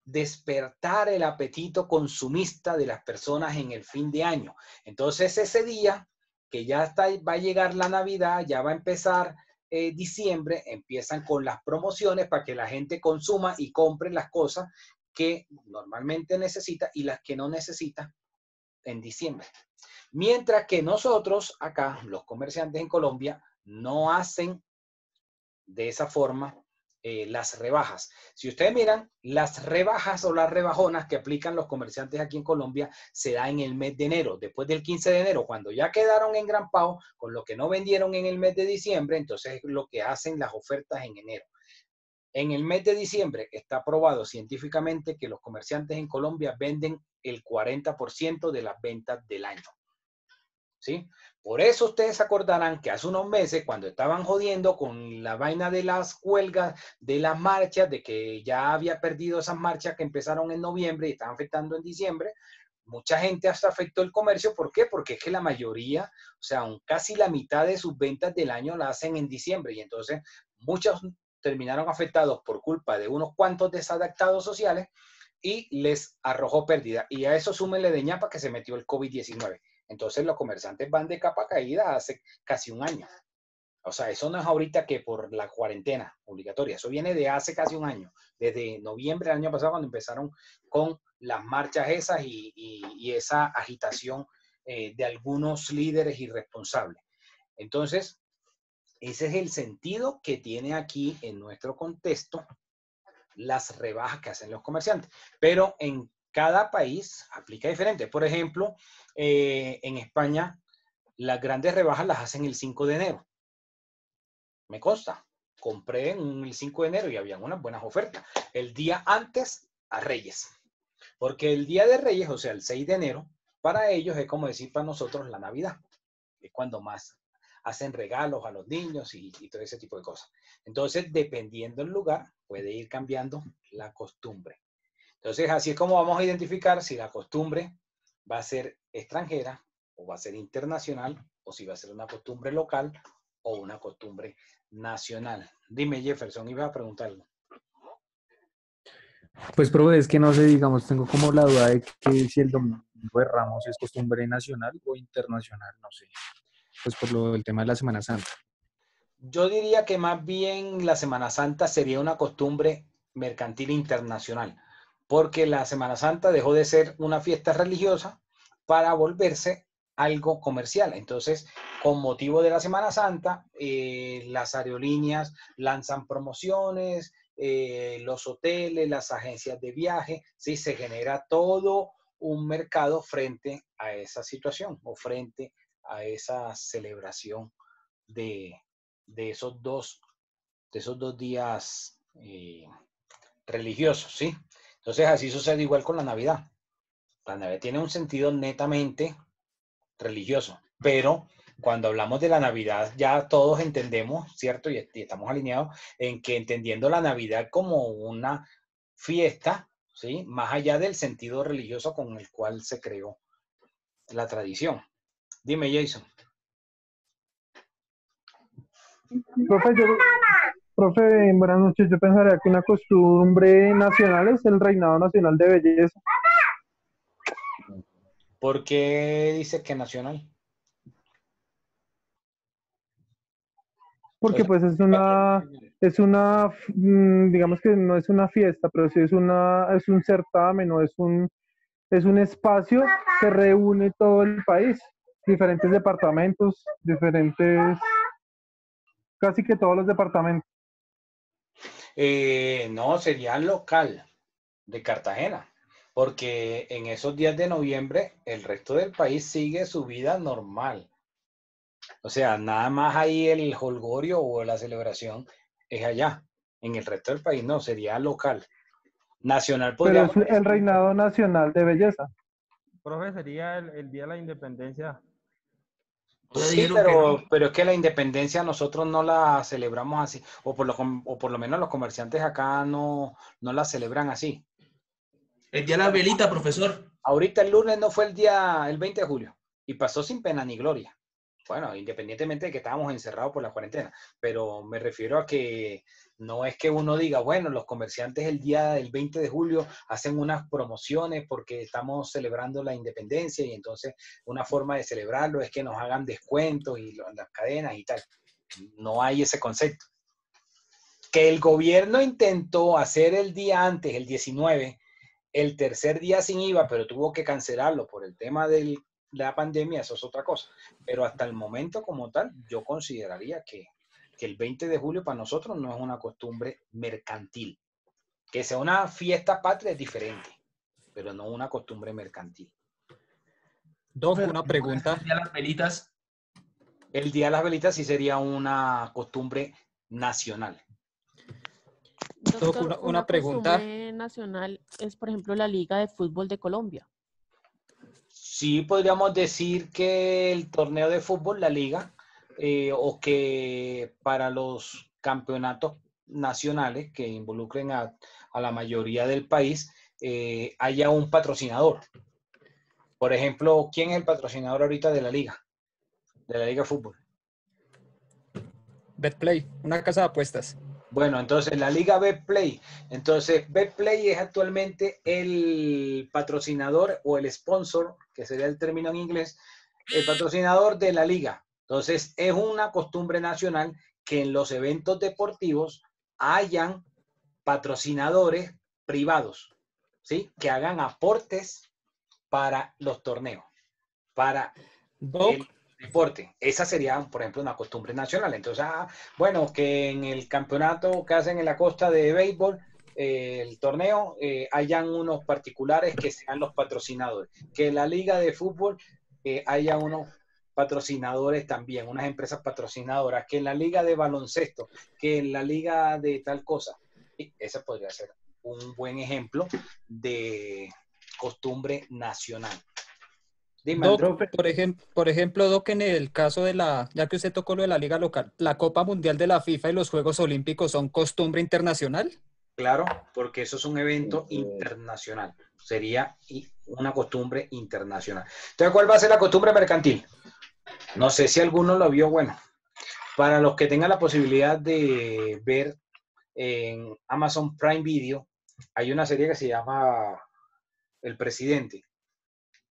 Despertar el apetito consumista de las personas en el fin de año. Entonces, ese día que ya va a llegar la Navidad, ya va a empezar diciembre, empiezan con las promociones para que la gente consuma y compre las cosas que normalmente necesita y las que no necesita en diciembre. Mientras que nosotros acá, los comerciantes en Colombia, no hacen de esa forma las rebajas. Si ustedes miran, las rebajas o las rebajonas que aplican los comerciantes aquí en Colombia se da en el mes de enero, después del 15 de enero, cuando ya quedaron engrampados con lo que no vendieron en el mes de diciembre, entonces es lo que hacen las ofertas en enero. En el mes de diciembre está probado científicamente que los comerciantes en Colombia venden el 40% de las ventas del año. ¿Sí? Por eso ustedes se acordarán que hace unos meses, cuando estaban jodiendo con la vaina de las huelgas, de las marchas, de que ya había perdido esas marchas que empezaron en noviembre y estaban afectando en diciembre, mucha gente hasta afectó el comercio. ¿Por qué? Porque es que la mayoría, o sea, casi la mitad de sus ventas del año la hacen en diciembre, y entonces muchos terminaron afectados por culpa de unos cuantos desadaptados sociales y les arrojó pérdida. Y a eso súmenle de ñapa que se metió el COVID-19. Entonces los comerciantes van de capa caída hace casi un año. O sea, eso no es ahorita que por la cuarentena obligatoria. Eso viene de hace casi un año. Desde noviembre del año pasado, cuando empezaron con las marchas esas y esa agitación de algunos líderes irresponsables. Entonces, ese es el sentido que tiene aquí en nuestro contexto las rebajas que hacen los comerciantes. Pero en cada país aplica diferente. Por ejemplo, en España, las grandes rebajas las hacen el 5 de enero. Me consta. Compré el 5 de enero y habían unas buenas ofertas. El día antes a Reyes. Porque el día de Reyes, o sea, el 6 de enero, para ellos es como decir para nosotros la Navidad. Es cuando más hacen regalos a los niños y todo ese tipo de cosas. Entonces, dependiendo del lugar, puede ir cambiando la costumbre. Entonces, así es como vamos a identificar si la costumbre va a ser extranjera o va a ser internacional, o si va a ser una costumbre local o una costumbre nacional. Dime, Jefferson, iba a preguntar algo. Pues, profe, es que no sé, digamos, tengo como la duda de que si el Domingo de Ramos es costumbre nacional o internacional, no sé. Pues por lo del tema de la Semana Santa. Yo diría que más bien la Semana Santa sería una costumbre mercantil internacional, porque la Semana Santa dejó de ser una fiesta religiosa para volverse algo comercial. Entonces, con motivo de la Semana Santa, las aerolíneas lanzan promociones, los hoteles, las agencias de viaje, ¿sí? Se genera todo un mercado frente a esa situación o frente a esa celebración de esos dos días religiosos, ¿sí? Entonces así sucede igual con la Navidad. La Navidad tiene un sentido netamente religioso, pero cuando hablamos de la Navidad ya todos entendemos, ¿cierto? Y estamos alineados en que entendiendo la Navidad como una fiesta, ¿sí? Más allá del sentido religioso con el cual se creó la tradición. Dime, Jason. Profe, buenas noches. Yo pensaría que una costumbre nacional es el reinado nacional de belleza. ¿Por qué dices que nacional? Porque pues digamos que no es una fiesta, pero sí es un certamen o es un espacio que reúne todo el país, diferentes departamentos, casi que todos los departamentos. No, sería local de Cartagena, porque en esos días de noviembre el resto del país sigue su vida normal. O sea, nada más ahí el jolgorio o la celebración es allá. En el resto del país no, sería local. Nacional podríamos Pero es el reinado nacional de belleza. Profe, sería el Día de la Independencia. Sí, pero es que la independencia nosotros no la celebramos así, o por lo menos los comerciantes acá no la celebran así. El día de la velita, profesor. Ahorita el lunes no fue el 20 de julio y pasó sin pena ni gloria. Bueno, independientemente de que estábamos encerrados por la cuarentena, pero me refiero a que no es que uno diga, bueno, los comerciantes el día del 20 de julio hacen unas promociones porque estamos celebrando la independencia y entonces una forma de celebrarlo es que nos hagan descuentos y las cadenas y tal. No hay ese concepto. Que el gobierno intentó hacer el día antes, el 19, el tercer día sin IVA, pero tuvo que cancelarlo por el tema de la pandemia, eso es otra cosa. Pero hasta el momento como tal, yo consideraría que que el 20 de julio para nosotros no es una costumbre mercantil. Que sea una fiesta patria es diferente, pero no una costumbre mercantil. Doc, una pregunta. El día de las velitas. El Día de las Velitas sí sería una costumbre nacional. Doctor, una pregunta. costumbre nacional es, por ejemplo, la Liga de Fútbol de Colombia. Sí podríamos decir que el torneo de fútbol, la liga, o que para los campeonatos nacionales que involucren a la mayoría del país, haya un patrocinador. Por ejemplo, ¿quién es el patrocinador ahorita de la liga? De la liga de fútbol. Betplay, una casa de apuestas. Bueno, entonces la liga Betplay. Entonces, Betplay es actualmente el patrocinador o el sponsor, que sería el término en inglés, el patrocinador de la liga. Entonces, es una costumbre nacional que en los eventos deportivos hayan patrocinadores privados, ¿sí? Que hagan aportes para los torneos, para el deporte. Esa sería, por ejemplo, una costumbre nacional. Entonces, bueno, que en el campeonato que hacen en la costa de béisbol, el torneo, hayan unos particulares que sean los patrocinadores. Que en la liga de fútbol haya unos patrocinadores también, unas empresas patrocinadoras. Que en la liga de baloncesto, que en la liga de tal cosa. Y ese podría ser un buen ejemplo de costumbre nacional. Dime, Doc, por ejemplo, Doc, en el caso de ya que usted tocó lo de la liga local, ¿la Copa Mundial de la FIFA y los Juegos Olímpicos son costumbre internacional? Claro, porque eso es un evento internacional. Sería una costumbre internacional. Entonces, ¿cuál va a ser la costumbre mercantil? No sé si alguno lo vio. Bueno, para los que tengan la posibilidad de ver en Amazon Prime Video, hay una serie que se llama El Presidente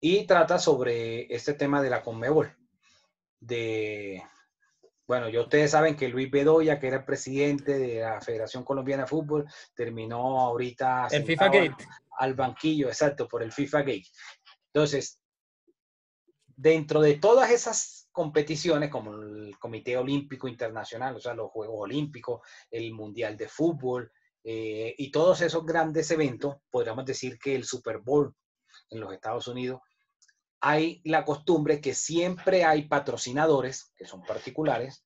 y trata sobre este tema de la Conmebol. Bueno, ustedes saben que Luis Bedoya, que era el presidente de la Federación Colombiana de Fútbol, terminó ahorita el FIFA Gate al banquillo, exacto, por el FIFA Gate. Entonces, dentro de todas esas competiciones, como el Comité Olímpico Internacional, o sea, los Juegos Olímpicos, el Mundial de Fútbol, y todos esos grandes eventos, podríamos decir que el Super Bowl en los Estados Unidos, hay la costumbre que siempre hay patrocinadores, que son particulares,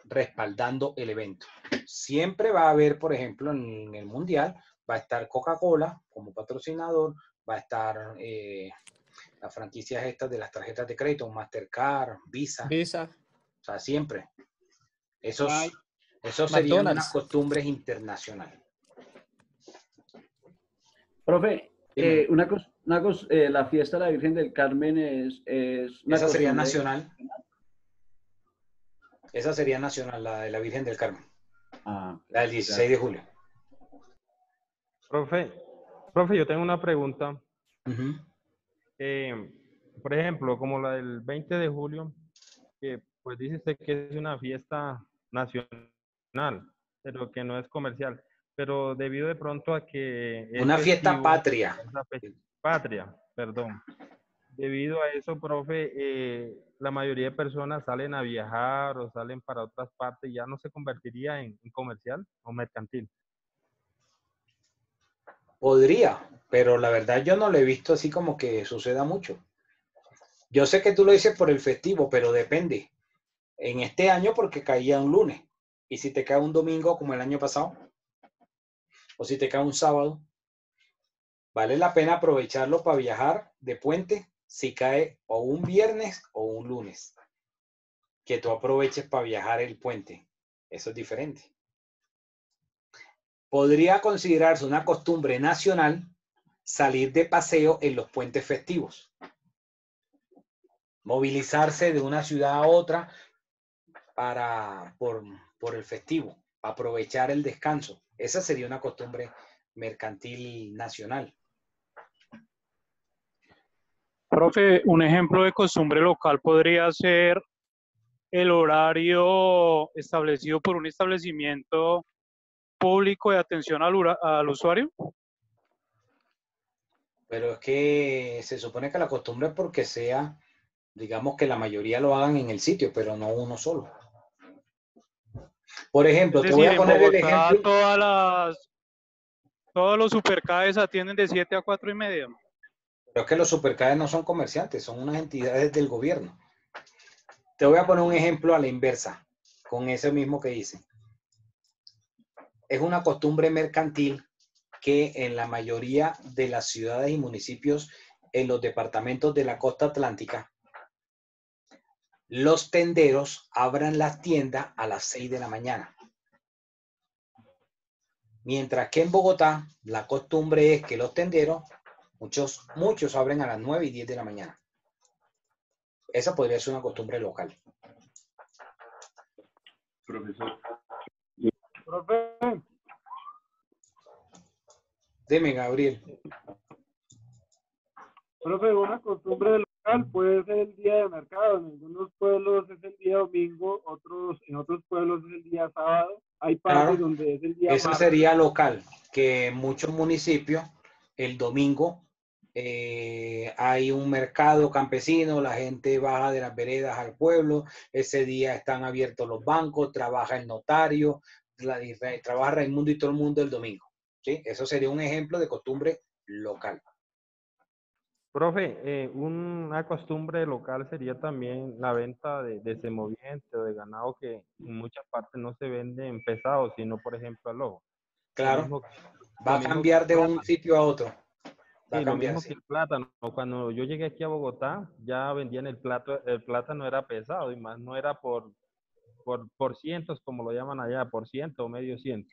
respaldando el evento. Siempre va a haber, por ejemplo, en el Mundial, va a estar Coca-Cola como patrocinador, va a estar las franquicias estas de las tarjetas de crédito, Mastercard, Visa. O sea, siempre. Eso serían unas costumbres internacionales. Profe, la fiesta de la Virgen del Carmen es una Esa sería costumbre nacional. Esa sería nacional, la de la Virgen del Carmen. La del 16 de julio. Profe, yo tengo una pregunta. Por ejemplo, como la del 20 de julio, que pues dice usted que es una fiesta nacional, pero que no es comercial. Pero debido de pronto a que... Una fiesta patria. Patria, perdón. Debido a eso, profe, la mayoría de personas salen a viajar o salen para otras partes, ¿ya no se convertiría en comercial o mercantil? Podría, pero la verdad yo no lo he visto así como que suceda mucho. Yo sé que tú lo dices por el festivo, pero depende. En este año porque caía un lunes. Y si te cae un domingo como el año pasado, o si te cae un sábado, vale la pena aprovecharlo para viajar de puente si cae o un viernes o un lunes. Que tú aproveches para viajar el puente. Eso es diferente. Podría considerarse una costumbre nacional salir de paseo en los puentes festivos. Movilizarse de una ciudad a otra por el festivo. Aprovechar el descanso. Esa sería una costumbre mercantil nacional. Profe, un ejemplo de costumbre local podría ser el horario establecido por un establecimiento público de atención al usuario. Pero es que se supone que la costumbre es porque sea, digamos que la mayoría lo hagan en el sitio, pero no uno solo. Por ejemplo, Es te voy decir, a en poner el Bogotá ejemplo. todos los supercades atienden de 7 a 4:30. Pero es que los supercades no son comerciantes, son unas entidades del gobierno. Te voy a poner un ejemplo a la inversa, con ese mismo que hice. Es una costumbre mercantil que en la mayoría de las ciudades y municipios en los departamentos de la costa atlántica, los tenderos abran las tiendas a las 6 de la mañana. Mientras que en Bogotá, la costumbre es que los tenderos, muchos abren a las 9 y 10 de la mañana. Esa podría ser una costumbre local. Profesor. Profe, Dime, Gabriel. profe, una costumbre local puede ser el día de mercado. En algunos pueblos es el día domingo, en otros pueblos es el día sábado. Hay partes Claro, donde es el día eso martes. sería local, que en muchos municipios el domingo hay un mercado campesino, la gente baja de las veredas al pueblo, ese día están abiertos los bancos, trabaja el notario, trabaja Raimundo y todo el mundo el domingo. ¿Sí? Eso sería un ejemplo de costumbre local. Profe, una costumbre local sería también la venta de semoviente o de ganado que en muchas partes no se vende en pesado, sino por ejemplo al ojo. Claro, va Lo a mismo cambiar que de el un sitio a otro. Va a Sí, lo cambiar, mismo sí. que el plátano. Cuando yo llegué aquí a Bogotá, ya vendían el plátano era pesado y más no era por cientos, como lo llaman allá, por ciento o medio ciento.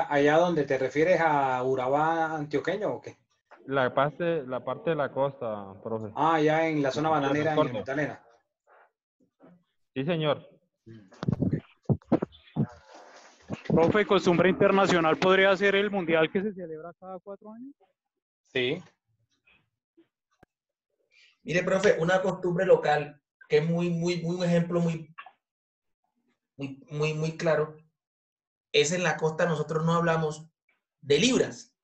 Allá donde te refieres a Urabá antioqueño o qué? La parte de la costa, profe. Ah, allá en la zona bananera en el Córdoba. Magdalena. Sí, señor. Profe, costumbre internacional podría ser el mundial que se celebra cada 4 años. Sí. Mire, profe, una costumbre local que es un ejemplo muy claro. Es en la costa nosotros no hablamos de libras.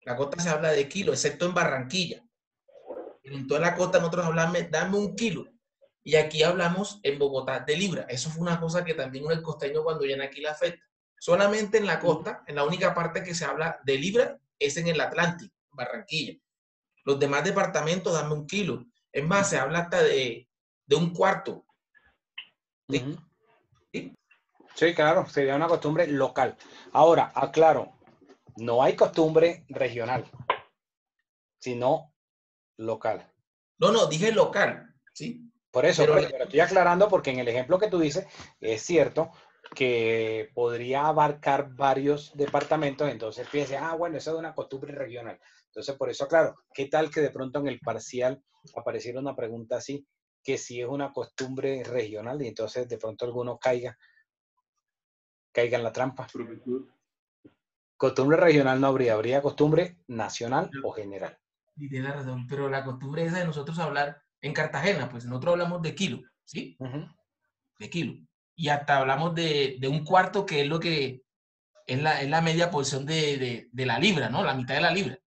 La costa se habla de kilos, excepto en Barranquilla. En toda la costa nosotros hablamos, dame 1 kilo. Y aquí hablamos en Bogotá de libra. Eso fue una cosa que también el costeño cuando viene aquí le afecta. Solamente en la costa, en la única parte que se habla de libra es en el Atlántico, Barranquilla. Los demás departamentos, dame 1 kilo. Es más, se habla hasta de 1/4. ¿Sí? Sí, claro, sería una costumbre local. Ahora, aclaro, no hay costumbre regional, sino local. No, dije local, ¿sí? Por eso, pero estoy aclarando porque en el ejemplo que tú dices, es cierto que podría abarcar varios departamentos, entonces piense, bueno, eso es una costumbre regional. Entonces, por eso, claro, ¿qué tal que de pronto en el parcial apareciera una pregunta así, que si es una costumbre regional y entonces de pronto alguno caiga en la trampa? Costumbre regional no habría costumbre nacional o general. Y tiene razón, pero la costumbre esa de nosotros hablar en Cartagena, pues nosotros hablamos de kilo, ¿sí? De kilo. Y hasta hablamos de 1/4, que es lo que es la media porción de la libra, ¿no? La mitad de la libra.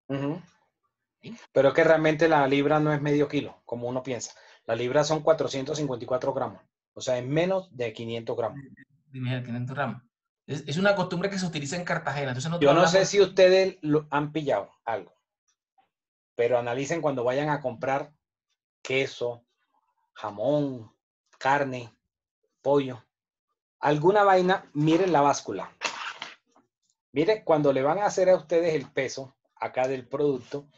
¿Sí? Pero es que realmente la libra no es medio kilo, como uno piensa. La libra son 454 gramos. O sea, es menos de 500 gramos. De 500 gramos. Es una costumbre que se utiliza en Cartagena. Entonces yo no sé si ustedes lo han pillado algo, pero analicen cuando vayan a comprar queso, jamón, carne, pollo, alguna vaina, miren la báscula. Miren, cuando le van a hacer a ustedes el peso acá del producto,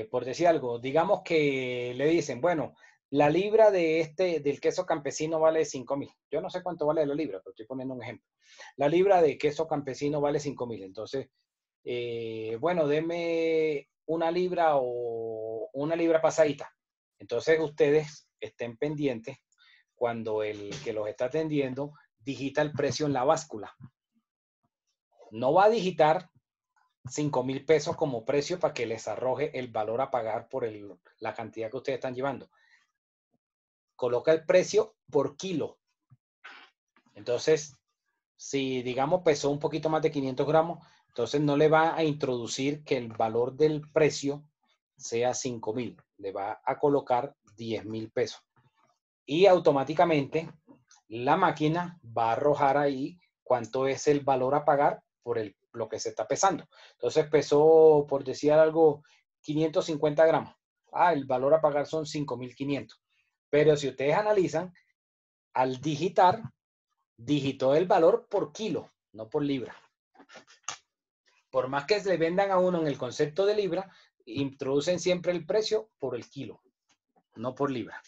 por decir algo, digamos que le dicen, bueno, la libra del queso campesino vale 5.000. Yo no sé cuánto vale la libra, pero estoy poniendo un ejemplo. La libra de queso campesino vale 5.000. Entonces, bueno, deme una libra o una libra pasadita. Entonces, ustedes estén pendientes cuando el que los está atendiendo digita el precio en la báscula. No va a digitar 5.000 pesos como precio para que les arroje el valor a pagar por la cantidad que ustedes están llevando. Coloca el precio por kilo. Entonces, si digamos pesó un poquito más de 500 gramos, entonces no le va a introducir que el valor del precio sea 5.000. Le va a colocar 10.000 pesos. Y automáticamente la máquina va a arrojar ahí cuánto es el valor a pagar por lo que se está pesando. Entonces pesó, por decir algo, 550 gramos. El valor a pagar son 5.500. Pero si ustedes analizan, al digitar, digitó el valor por kilo, no por libra. Por más que le vendan a uno en el concepto de libra, introducen siempre el precio por el kilo, no por libra.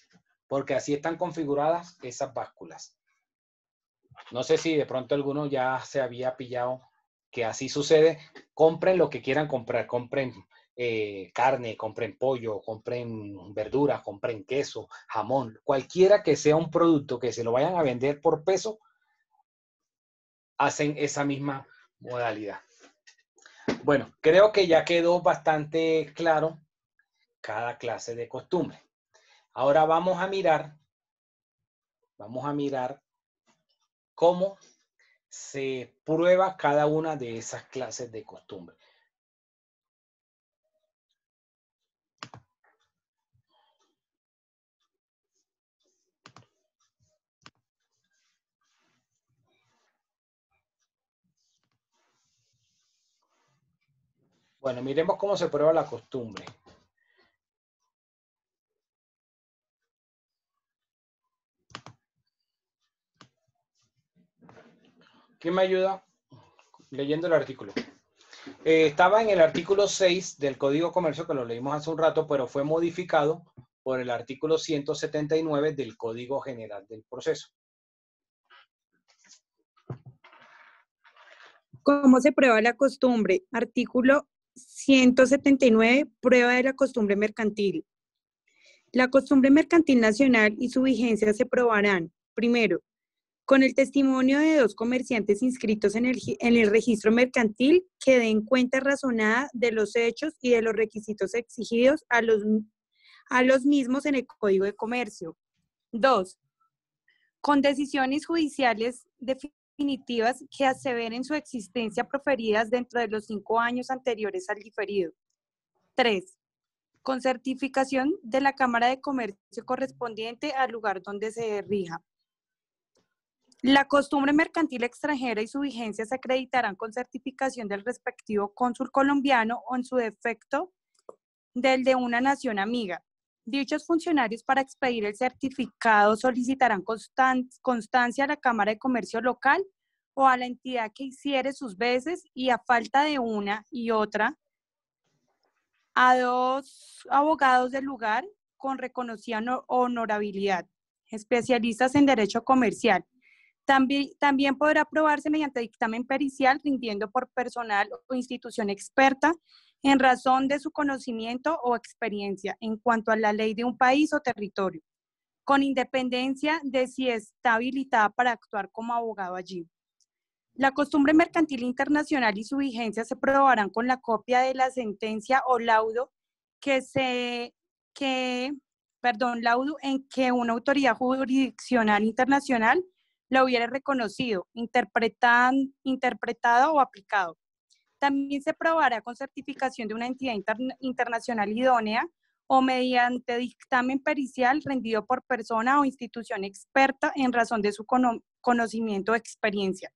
Porque así están configuradas esas básculas. No sé si de pronto alguno ya se había pillado que así sucede. Compren lo que quieran comprar. Compren carne, compren pollo, compren verduras, compren queso, jamón. Cualquiera que sea un producto que se lo vayan a vender por peso, hacen esa misma modalidad. Bueno, creo que ya quedó bastante claro cada clase de costumbre. Ahora vamos a mirar cómo se prueba cada una de esas clases de costumbre. Bueno, miremos cómo se prueba la costumbre. ¿Quién me ayuda leyendo el artículo? Estaba en el artículo 6 del Código de Comercio, que lo leímos hace un rato, pero fue modificado por el artículo 179 del Código General del Proceso. ¿Cómo se prueba la costumbre? Artículo 179, prueba de la costumbre mercantil. La costumbre mercantil nacional y su vigencia se probarán, primero, con el testimonio de 2 comerciantes inscritos en el registro mercantil que den cuenta razonada de los hechos y de los requisitos exigidos a los mismos en el Código de Comercio. 2. Con decisiones judiciales definitivas que aseveren su existencia proferidas dentro de los 5 años anteriores al diferido. 3. Con certificación de la Cámara de Comercio correspondiente al lugar donde se rija. La costumbre mercantil extranjera y su vigencia se acreditarán con certificación del respectivo cónsul colombiano o en su defecto del de una nación amiga. Dichos funcionarios para expedir el certificado solicitarán constancia a la Cámara de Comercio local o a la entidad que hiciere sus veces y a falta de una y otra a 2 abogados del lugar con reconocida honorabilidad, especialistas en derecho comercial. También podrá aprobarse mediante dictamen pericial rindiendo por personal o institución experta en razón de su conocimiento o experiencia en cuanto a la ley de un país o territorio, con independencia de si está habilitada para actuar como abogado allí. La costumbre mercantil internacional y su vigencia se probarán con la copia de la sentencia o laudo laudo en que una autoridad jurisdiccional internacional la hubiera reconocido, interpretado o aplicado. También se probará con certificación de una entidad internacional idónea o mediante dictamen pericial rendido por persona o institución experta en razón de su conocimiento o experiencia.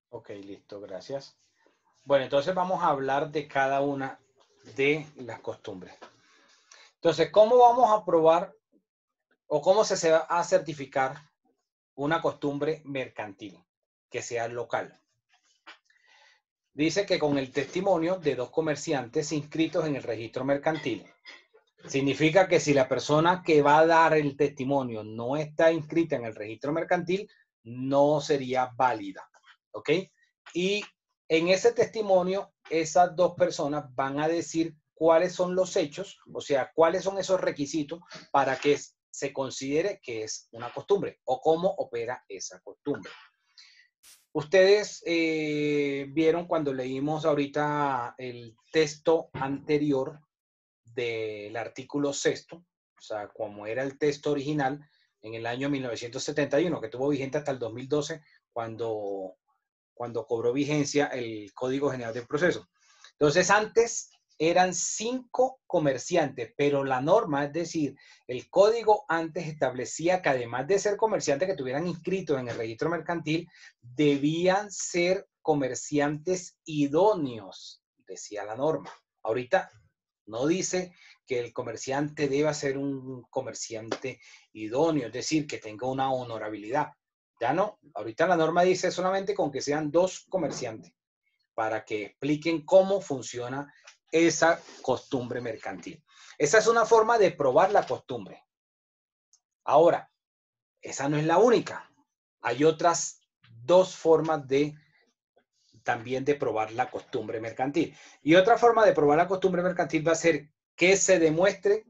Ok, listo, gracias. Bueno, entonces vamos a hablar de cada una de las costumbres. Entonces, ¿cómo vamos a probar o cómo se va a certificar una costumbre mercantil que sea local? Dice que con el testimonio de 2 comerciantes inscritos en el registro mercantil. Significa que si la persona que va a dar el testimonio no está inscrita en el registro mercantil, no sería válida. ¿Ok? Y en ese testimonio, esas 2 personas van a decir cuáles son los hechos, o sea, cuáles son esos requisitos para que se considere que es una costumbre o cómo opera esa costumbre. Ustedes vieron cuando leímos ahorita el texto anterior del artículo 6, o sea, como era el texto original en el año 1971, que tuvo vigente hasta el 2012, cuando cobró vigencia el Código General del Proceso. Entonces, antes eran 5 comerciantes, pero la norma, es decir, el código antes establecía que además de ser comerciantes que tuvieran inscritos en el registro mercantil, debían ser comerciantes idóneos, decía la norma. Ahorita no dice que el comerciante deba ser un comerciante idóneo, es decir, que tenga una honorabilidad. Ya no, ahorita la norma dice solamente con que sean 2 comerciantes para que expliquen cómo funciona esa costumbre mercantil. Esa es una forma de probar la costumbre. Ahora, esa no es la única. Hay otras 2 formas también de probar la costumbre mercantil. Y otra forma de probar la costumbre mercantil va a ser que se demuestre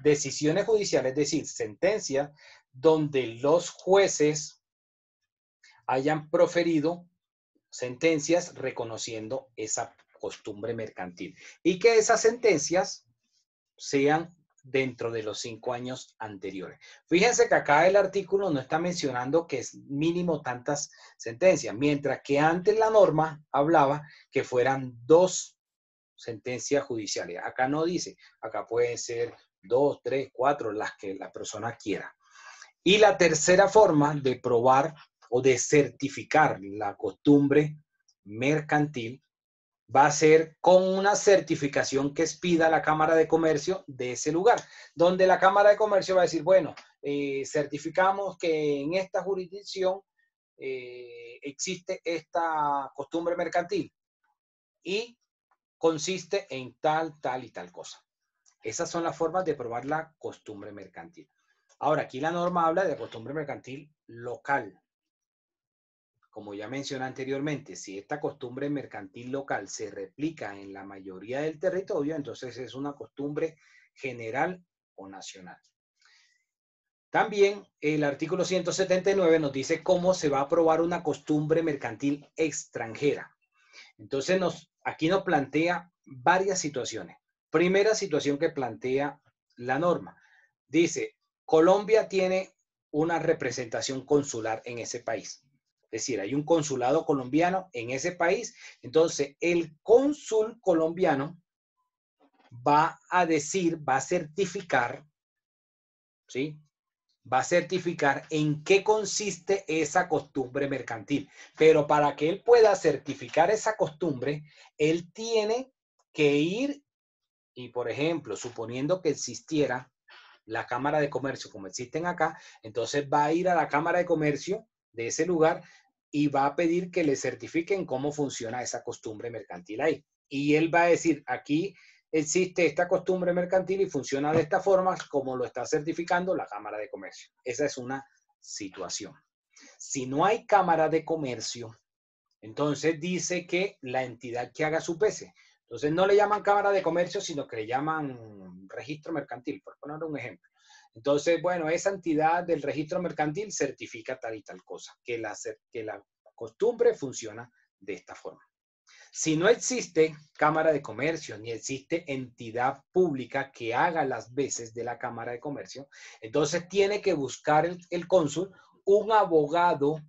decisiones judiciales, es decir, sentencias donde los jueces hayan proferido sentencias reconociendo esa costumbre mercantil y que esas sentencias sean dentro de los 5 años anteriores. Fíjense que acá el artículo no está mencionando que es mínimo tantas sentencias, mientras que antes la norma hablaba que fueran 2 sentencias judiciales. Acá no dice, acá pueden ser 2, 3, 4, las que la persona quiera. Y la tercera forma de probar o de certificar la costumbre mercantil va a ser con una certificación que expida la Cámara de Comercio de ese lugar, donde la Cámara de Comercio va a decir, bueno, certificamos que en esta jurisdicción existe esta costumbre mercantil y consiste en tal, tal y tal cosa. Esas son las formas de probar la costumbre mercantil. Ahora, aquí la norma habla de costumbre mercantil local. Como ya mencioné anteriormente, si esta costumbre mercantil local se replica en la mayoría del territorio, entonces es una costumbre general o nacional. También el artículo 179 nos dice cómo se va a aprobar una costumbre mercantil extranjera. Entonces aquí nos plantea varias situaciones. Primera situación que plantea la norma. Dice, Colombia tiene una representación consular en ese país. Es decir, hay un consulado colombiano en ese país. Entonces, el cónsul colombiano va a decir, va a certificar, ¿sí? Va a certificar en qué consiste esa costumbre mercantil. Pero para que él pueda certificar esa costumbre, él tiene que ir y, por ejemplo, suponiendo que existiera la Cámara de Comercio como existen acá, entonces va a ir a la Cámara de Comercio de ese lugar y va a pedir que le certifiquen cómo funciona esa costumbre mercantil ahí. Y él va a decir, aquí existe esta costumbre mercantil y funciona de esta forma como lo está certificando la Cámara de Comercio. Esa es una situación. Si no hay Cámara de Comercio, entonces dice que la entidad que haga su pese. Entonces no le llaman Cámara de Comercio, sino que le llaman registro mercantil, por poner un ejemplo. Entonces, bueno, esa entidad del registro mercantil certifica tal y tal cosa, que la costumbre funciona de esta forma. Si no existe Cámara de Comercio, ni existe entidad pública que haga las veces de la Cámara de Comercio, entonces tiene que buscar el cónsul un abogado,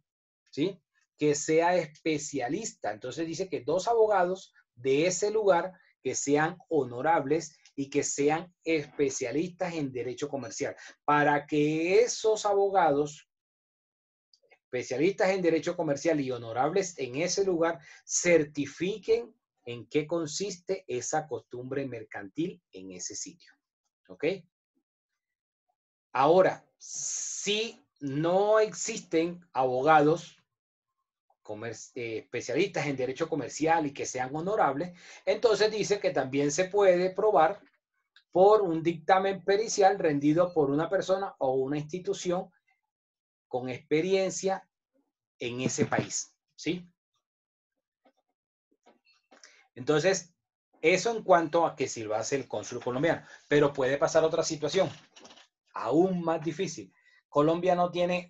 ¿sí?, que sea especialista. Entonces dice que 2 abogados de ese lugar que sean honorables y que sean especialistas en derecho comercial, para que esos abogados especialistas en derecho comercial y honorables en ese lugar certifiquen en qué consiste esa costumbre mercantil en ese sitio. ¿Ok? Ahora, si no existen abogados especialistas en derecho comercial y que sean honorables, entonces dice que también se puede probar por un dictamen pericial rendido por una persona o una institución con experiencia en ese país, ¿sí? Entonces, eso en cuanto a que si lo hace el cónsul colombiano, pero puede pasar otra situación aún más difícil. Colombia no tiene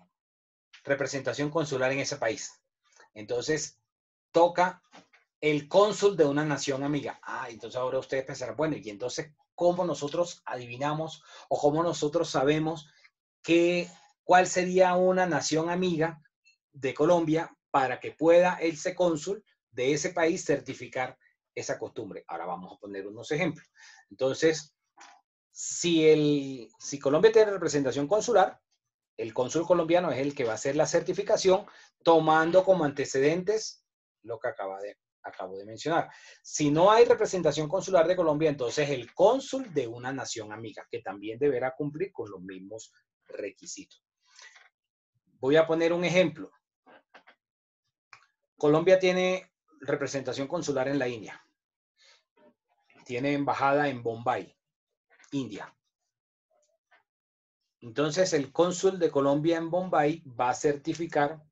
representación consular en ese país. Entonces, toca el cónsul de una nación amiga. Entonces ahora ustedes pensarán, bueno, y entonces, ¿cómo nosotros adivinamos o cómo nosotros sabemos cuál sería una nación amiga de Colombia para que pueda ese cónsul de ese país certificar esa costumbre. Ahora vamos a poner unos ejemplos. Entonces, si Colombia tiene representación consular, el cónsul colombiano es el que va a hacer la certificación tomando como antecedentes lo que acabo de mencionar. Si no hay representación consular de Colombia, entonces el cónsul de una nación amiga, que también deberá cumplir con los mismos requisitos. Voy a poner un ejemplo. Colombia tiene representación consular en la India. Tiene embajada en Bombay, India. Entonces, el cónsul de Colombia en Bombay va a certificar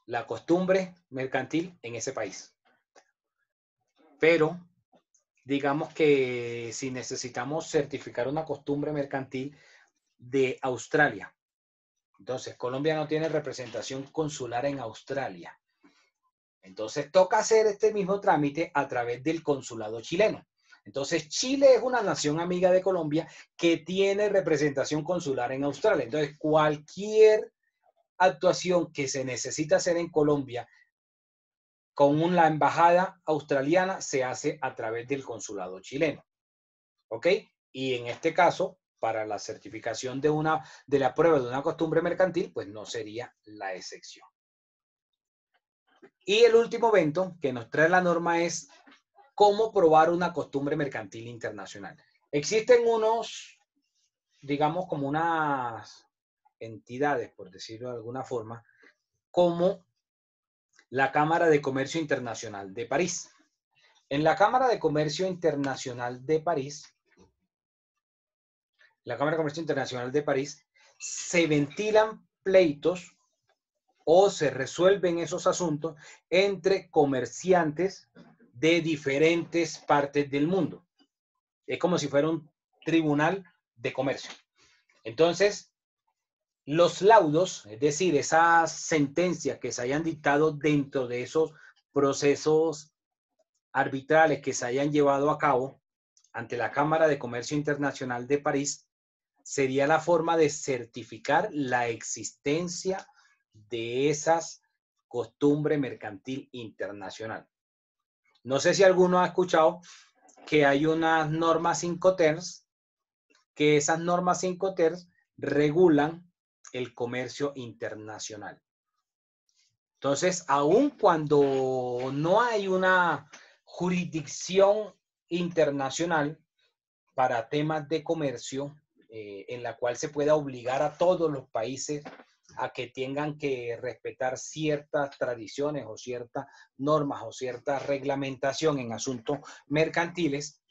la costumbre mercantil en ese país. Pero, digamos que si necesitamos certificar una costumbre mercantil de Australia, entonces Colombia no tiene representación consular en Australia. Entonces, toca hacer este mismo trámite a través del consulado chileno. Entonces, Chile es una nación amiga de Colombia que tiene representación consular en Australia. Entonces, cualquier actuación que se necesita hacer en Colombia con la embajada australiana se hace a través del consulado chileno. ¿Ok? Y en este caso, para la certificación de la prueba de una costumbre mercantil, pues no sería la excepción. Y el último evento que nos trae la norma es cómo probar una costumbre mercantil internacional. Existen unos, digamos, como unas entidades, por decirlo de alguna forma, como la Cámara de Comercio Internacional de París. En la Cámara de Comercio Internacional de París, se ventilan pleitos o se resuelven esos asuntos entre comerciantes de diferentes partes del mundo. Es como si fuera un tribunal de comercio. Entonces, los laudos, es decir, esas sentencias que se hayan dictado dentro de esos procesos arbitrales que se hayan llevado a cabo ante la Cámara de Comercio Internacional de París, sería la forma de certificar la existencia de esas costumbres mercantil internacional. No sé si alguno ha escuchado que hay unas normas Incoterms, que esas normas Incoterms regulan el comercio internacional. Entonces, aun cuando no hay una jurisdicción internacional para temas de comercio, en la cual se pueda obligar a todos los países a que tengan que respetar ciertas tradiciones o ciertas normas o cierta reglamentación en asuntos mercantiles,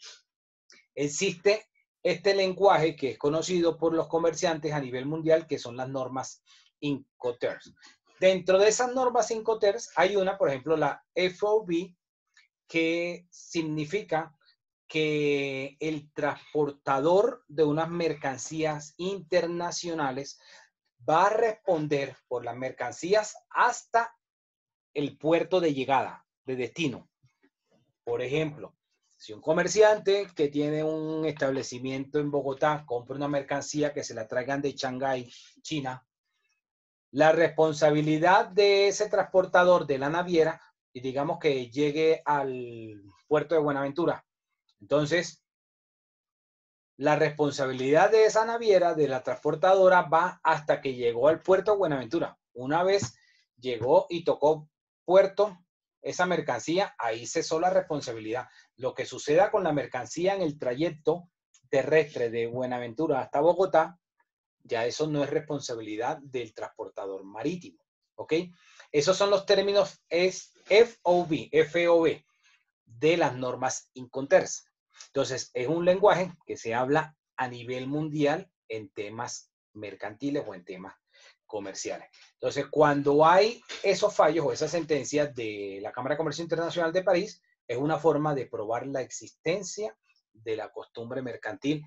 existe este lenguaje que es conocido por los comerciantes a nivel mundial, que son las normas Incoterms. Dentro de esas normas Incoterms hay una, por ejemplo, la FOB, que significa que el transportador de unas mercancías internacionales va a responder por las mercancías hasta el puerto de llegada, de destino. Por ejemplo, si un comerciante que tiene un establecimiento en Bogotá compra una mercancía que se la traigan de Shanghái, China, la responsabilidad de ese transportador de la naviera, y digamos que llegue al puerto de Buenaventura, entonces la responsabilidad de esa naviera, de la transportadora, va hasta que llegó al puerto de Buenaventura. Una vez llegó y tocó puerto, esa mercancía, ahí cesó la responsabilidad. Lo que suceda con la mercancía en el trayecto terrestre de Buenaventura hasta Bogotá, ya eso no es responsabilidad del transportador marítimo. ¿Ok? Esos son los términos FOB de las normas Incoterms. Entonces, es un lenguaje que se habla a nivel mundial en temas mercantiles o en temas comerciales. Entonces, cuando hay esos fallos o esas sentencias de la Cámara de Comercio Internacional de París, es una forma de probar la existencia de la costumbre mercantil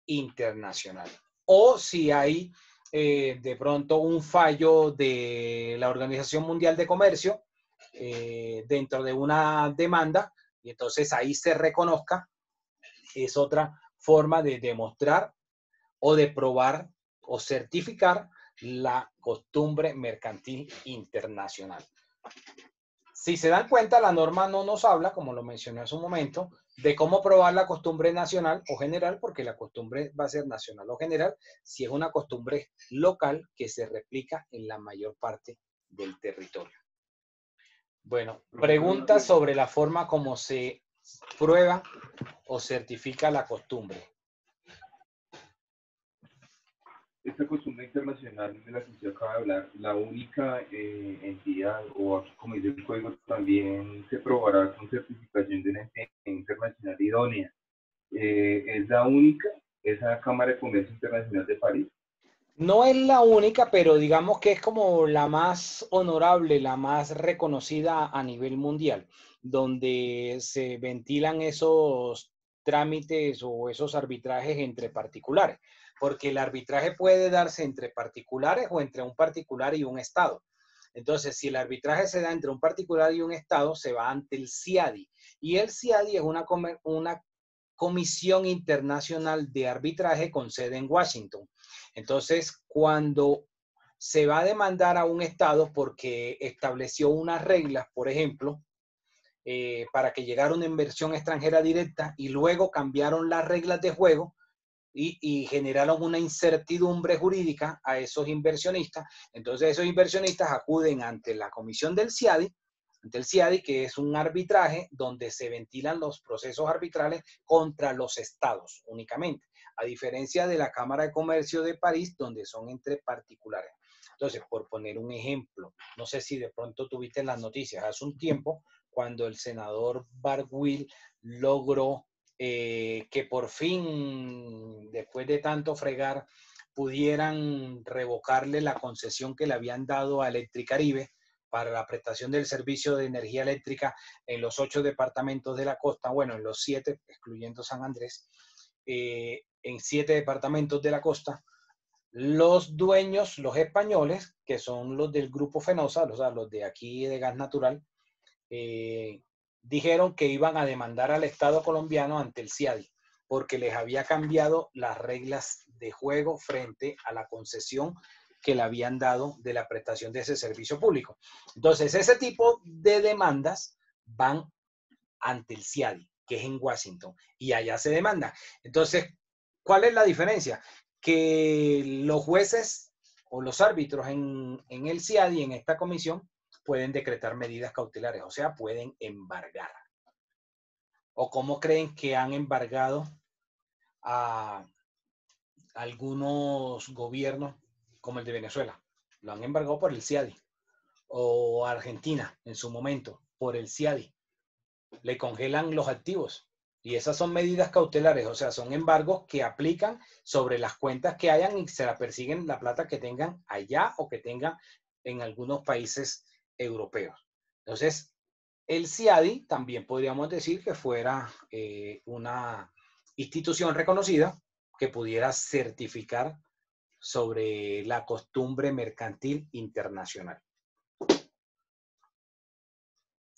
internacional. O si hay de pronto un fallo de la Organización Mundial de Comercio dentro de una demanda, y entonces ahí se reconozca, es otra forma de demostrar o de probar o certificar la costumbre mercantil internacional. Si se dan cuenta, la norma no nos habla, como lo mencioné hace un momento, de cómo probar la costumbre nacional o general, porque la costumbre va a ser nacional o general, si es una costumbre local que se replica en la mayor parte del territorio. Bueno, preguntas sobre la forma como se prueba o certifica la costumbre. Esta costumbre internacional de la que usted acaba de hablar, la única entidad, o aquí como dice el código, también se probará con certificación de una entidad internacional idónea. ¿Es la única esa Cámara de Comercio Internacional de París? No es la única, pero digamos que es como la más honorable, la más reconocida a nivel mundial, donde se ventilan esos trámites o esos arbitrajes entre particulares, porque el arbitraje puede darse entre particulares o entre un particular y un Estado. Entonces, si el arbitraje se da entre un particular y un Estado, se va ante el CIADI. Y el CIADI es una comisión internacional de arbitraje con sede en Washington. Entonces, cuando se va a demandar a un Estado porque estableció unas reglas, por ejemplo, para que llegara una inversión extranjera directa y luego cambiaron las reglas de juego y generaron una incertidumbre jurídica a esos inversionistas, entonces esos inversionistas acuden ante la comisión del CIADI, ante el CIADI, que es un arbitraje donde se ventilan los procesos arbitrales contra los estados únicamente, a diferencia de la Cámara de Comercio de París, donde son entre particulares. Entonces, por poner un ejemplo, no sé si de pronto tuviste las noticias hace un tiempo, cuando el senador Barguil logró que por fin, después de tanto fregar, pudieran revocarle la concesión que le habían dado a Electricaribe para la prestación del servicio de energía eléctrica en los 8 departamentos de la costa, bueno, en los 7, excluyendo San Andrés, en 7 departamentos de la costa. Los dueños, los españoles, que son los del grupo Fenosa, o sea, los de aquí de gas natural, dijeron que iban a demandar al Estado colombiano ante el CIADI, porque les había cambiado las reglas de juego frente a la concesión que le habían dado de la prestación de ese servicio público. Entonces, ese tipo de demandas van ante el CIADI, que es en Washington, y allá se demanda. Entonces, ¿cuál es la diferencia? Que los jueces o los árbitros en el CIADI, en esta comisión, pueden decretar medidas cautelares, o sea, pueden embargar. ¿O cómo creen que han embargado a algunos gobiernos como el de Venezuela? Lo han embargado por el CIADI. O Argentina, en su momento, por el CIADI. Le congelan los activos. Y esas son medidas cautelares, o sea, son embargos que aplican sobre las cuentas que hayan y se la persiguen la plata que tengan allá o que tengan en algunos países europeos. Entonces, el CIADI también podríamos decir que fuera una institución reconocida que pudiera certificar sobre la costumbre mercantil internacional.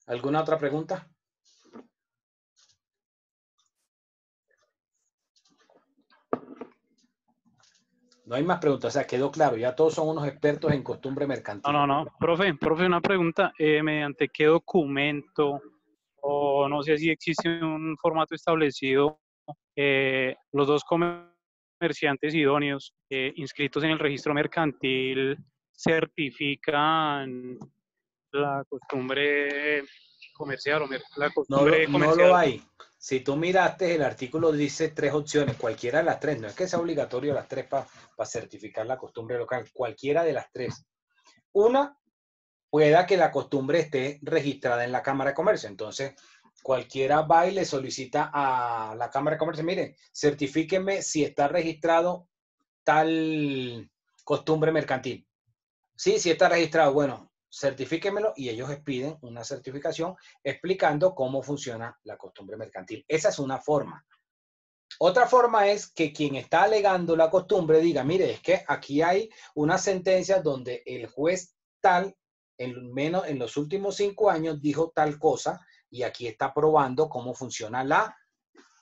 ¿Alguna otra pregunta? No hay más preguntas, o sea, quedó claro, ya todos son unos expertos en costumbre mercantil. No, profe, una pregunta, ¿mediante qué documento o no sé si existe un formato establecido, los dos comerciantes idóneos inscritos en el registro mercantil certifican la costumbre comercial o la costumbre comercial? No lo hay. Si tú miraste, el artículo dice 3 opciones, cualquiera de las 3, no es que sea obligatorio las 3 para certificar la costumbre local, cualquiera de las 3. Una, pueda que la costumbre esté registrada en la Cámara de Comercio, entonces cualquiera va y le solicita a la Cámara de Comercio, mire, certifíqueme si está registrado tal costumbre mercantil. Sí, sí está registrado, bueno, certifíquemelo, y ellos piden una certificación explicando cómo funciona la costumbre mercantil. Esa es una forma. Otra forma es que quien está alegando la costumbre diga, mire, es que aquí hay una sentencia donde el juez tal, menos en los últimos 5 años, dijo tal cosa, y aquí está probando cómo funciona la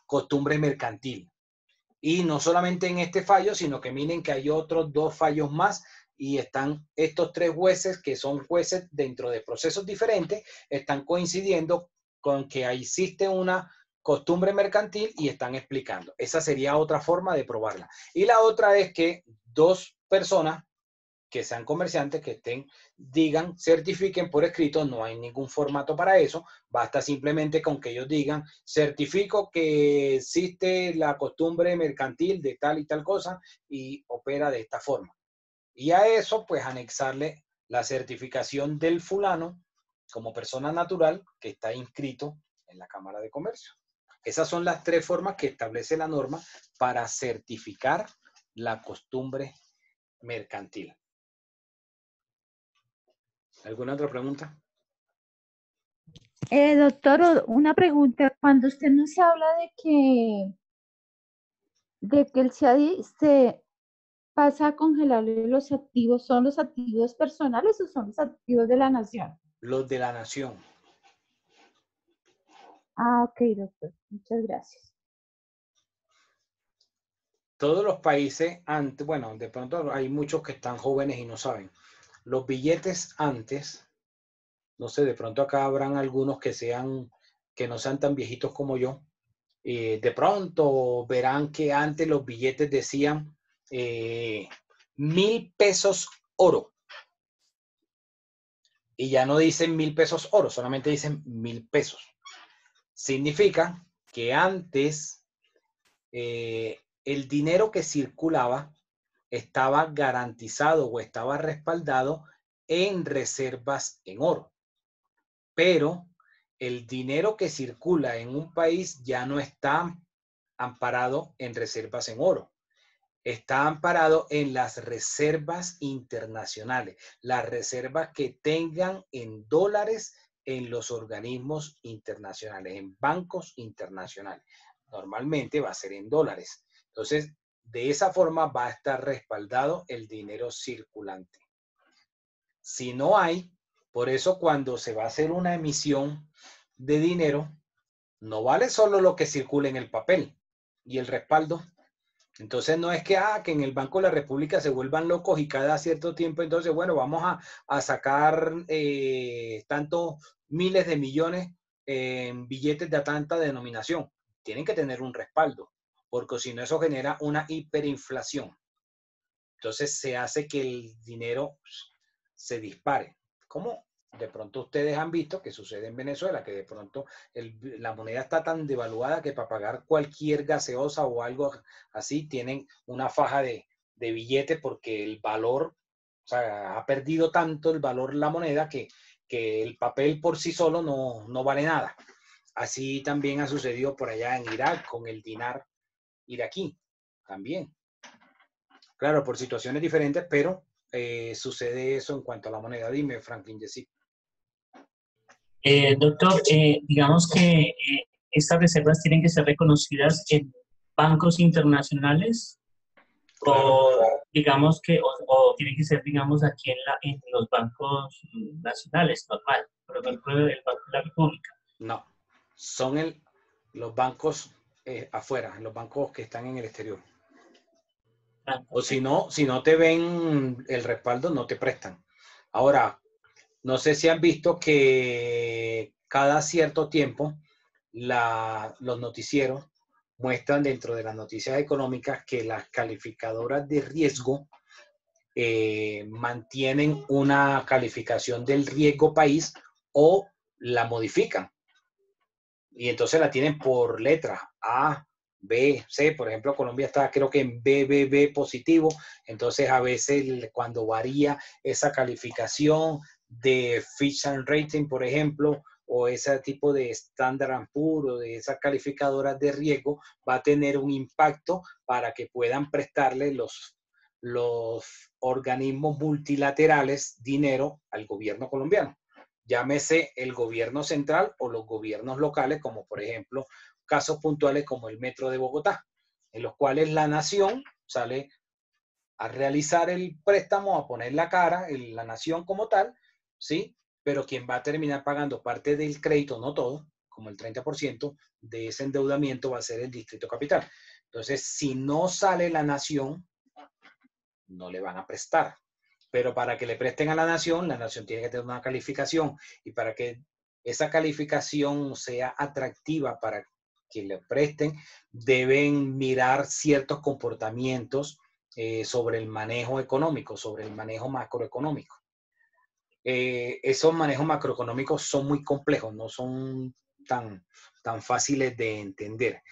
costumbre mercantil. Y no solamente en este fallo, sino que miren que hay otros 2 fallos más y están estos 3 jueces, que son jueces dentro de procesos diferentes, están coincidiendo con que existe una costumbre mercantil y están explicando. Esa sería otra forma de probarla. Y la otra es que 2 personas que sean comerciantes, que digan, certifiquen por escrito, no hay ningún formato para eso, basta simplemente con que ellos digan, certifico que existe la costumbre mercantil de tal y tal cosa y opera de esta forma. Y a eso, pues, anexarle la certificación del fulano como persona natural que está inscrito en la Cámara de Comercio. Esas son las 3 formas que establece la norma para certificar la costumbre mercantil. ¿Alguna otra pregunta? Doctor, una pregunta. Cuando usted nos habla de que el CIADI se pasa a congelarle los activos, ¿son los activos personales o son los activos de la nación? Los de la nación. Ah, ok, doctor. Muchas gracias. Todos los países antes, bueno, de pronto hay muchos que están jóvenes y no saben. Los billetes antes, no sé, de pronto acá habrán algunos que no sean tan viejitos como yo. De pronto verán que antes los billetes decían 1,000 pesos oro. Y ya no dicen 1,000 pesos oro, solamente dicen 1,000 pesos. Significa que antes el dinero que circulaba estaba garantizado o estaba respaldado en reservas en oro. Pero el dinero que circula en un país ya no está amparado en reservas en oro. Está amparado en las reservas internacionales, las reservas que tengan en dólares en los organismos internacionales, en bancos internacionales. Normalmente va a ser en dólares. Entonces, de esa forma va a estar respaldado el dinero circulante. Si no hay, por eso cuando se va a hacer una emisión de dinero, no vale solo lo que circula en el papel y el respaldo. Entonces no es que en el Banco de la República se vuelvan locos y cada cierto tiempo, entonces, bueno, vamos a sacar tantos miles de millones en billetes de tanta denominación. Tienen que tener un respaldo, porque si no eso genera una hiperinflación. Entonces se hace que el dinero se dispare. ¿Cómo? De pronto ustedes han visto que sucede en Venezuela, que de pronto la moneda está tan devaluada que para pagar cualquier gaseosa o algo así tienen una faja de billetes porque el valor, o sea, ha perdido tanto el valor la moneda que el papel por sí solo no vale nada. Así también ha sucedido por allá en Irak con el dinar iraquí también. Claro, por situaciones diferentes, pero sucede eso en cuanto a la moneda. Dime, Franklin Yesí. Doctor, digamos que estas reservas tienen que ser reconocidas en bancos internacionales o digamos que o tienen que ser, digamos, aquí en los bancos nacionales, normal, por ejemplo, el Banco de la República. No, son los bancos afuera, los bancos que están en el exterior. O si no te ven el respaldo, no te prestan. Ahora, no sé si han visto que cada cierto tiempo los noticieros muestran dentro de las noticias económicas que las calificadoras de riesgo mantienen una calificación del riesgo país o la modifican. Y entonces la tienen por letra A, B, C. Por ejemplo, Colombia está creo que en BBB positivo. Entonces a veces cuando varía esa calificación de Fitch and Rating, por ejemplo, o ese tipo de Standard & Poor's o de esas calificadoras de riesgo, va a tener un impacto para que puedan prestarle los organismos multilaterales dinero al gobierno colombiano. Llámese el gobierno central o los gobiernos locales, como por ejemplo casos puntuales como el Metro de Bogotá, en los cuales la nación sale a realizar el préstamo, a poner la cara, la nación como tal, ¿sí? Pero quien va a terminar pagando parte del crédito, no todo, como el 30% de ese endeudamiento va a ser el Distrito Capital. Entonces, si no sale la nación, no le van a prestar. Pero para que le presten a la nación tiene que tener una calificación. Y para que esa calificación sea atractiva para que le presten, deben mirar ciertos comportamientos sobre el manejo económico, sobre el manejo macroeconómico. Esos manejos macroeconómicos son muy complejos, no son tan fáciles de entender.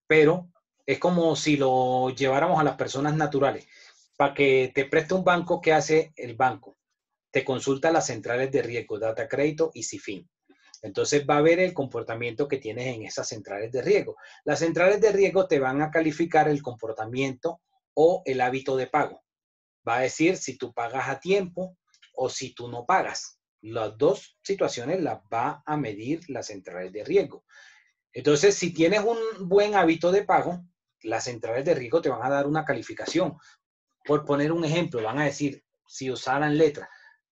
Pero es como si lo lleváramos a las personas naturales. Para que te preste un banco, ¿qué hace el banco? Te consulta las centrales de riesgo, Data Crédito y CIFIN. Entonces va a ver el comportamiento que tienes en esas centrales de riesgo. Las centrales de riesgo te van a calificar el comportamiento o el hábito de pago. Va a decir si tú pagas a tiempo o si tú no pagas. Las dos situaciones las va a medir las centrales de riesgo. Entonces, si tienes un buen hábito de pago, las centrales de riesgo te van a dar una calificación. Por poner un ejemplo, van a decir, si usaran letras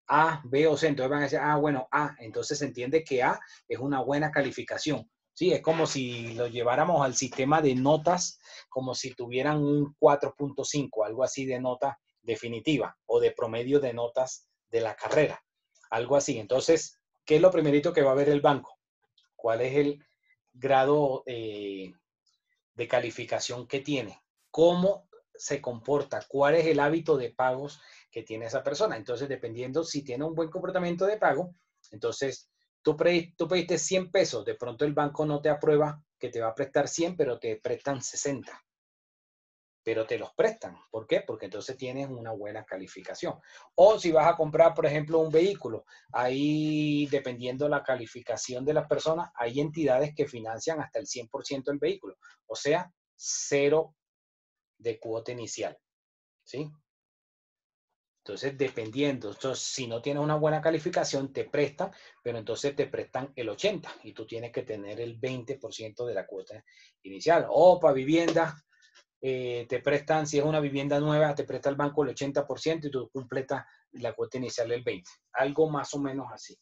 A, B o C, entonces van a decir, bueno, A. Entonces se entiende que A es una buena calificación. Sí, es como si lo lleváramos al sistema de notas, como si tuvieran un 4.5, algo así de nota definitiva o de promedio de notas de la carrera. Algo así. Entonces, ¿qué es lo primerito que va a ver el banco? ¿Cuál es el grado de calificación que tiene? ¿Cómo se comporta? ¿Cuál es el hábito de pagos que tiene esa persona? Entonces, dependiendo si tiene un buen comportamiento de pago, entonces tú pediste 100 pesos, de pronto el banco no te aprueba que te va a prestar 100, pero te prestan 60. Pero te los prestan. ¿Por qué? Porque entonces tienes una buena calificación. O si vas a comprar, por ejemplo, un vehículo, ahí, dependiendo la calificación de las personas, hay entidades que financian hasta el 100% del vehículo. O sea, 0 de cuota inicial. ¿Sí? Entonces, dependiendo, entonces, si no tienes una buena calificación, te prestan, pero entonces te prestan el 80% y tú tienes que tener el 20% de la cuota inicial. O para vivienda, te prestan, si es una vivienda nueva, te presta el banco el 80% y tú completas la cuota inicial del 20%. Algo más o menos así.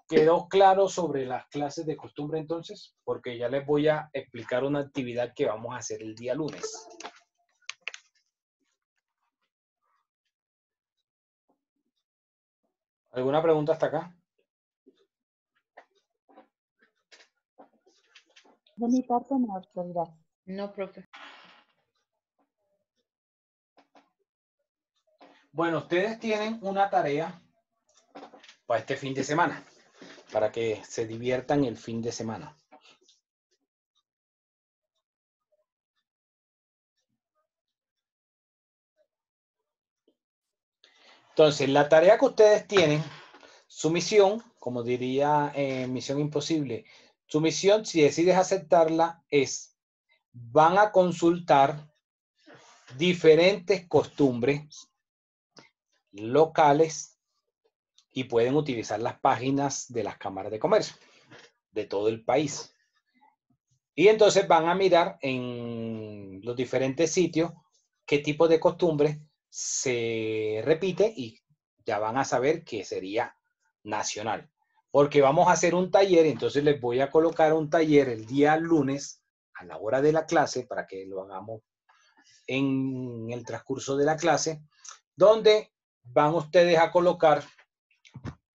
¿Quedó claro sobre las clases de costumbre entonces? Porque ya les voy a explicar una actividad que vamos a hacer el día lunes. ¿Alguna pregunta hasta acá? De mi parte no, doctor, gracias. No, profe. Bueno, ustedes tienen una tarea para este fin de semana, para que se diviertan el fin de semana. Entonces, la tarea que ustedes tienen, su misión, como diría Misión Imposible, su misión, si decides aceptarla, es, van a consultar diferentes costumbres locales y pueden utilizar las páginas de las cámaras de comercio de todo el país. Y entonces van a mirar en los diferentes sitios qué tipo de costumbre se repite y ya van a saber que sería nacional. Porque vamos a hacer un taller, entonces les voy a colocar un taller el día lunes a la hora de la clase para que lo hagamos en el transcurso de la clase, donde van ustedes a colocar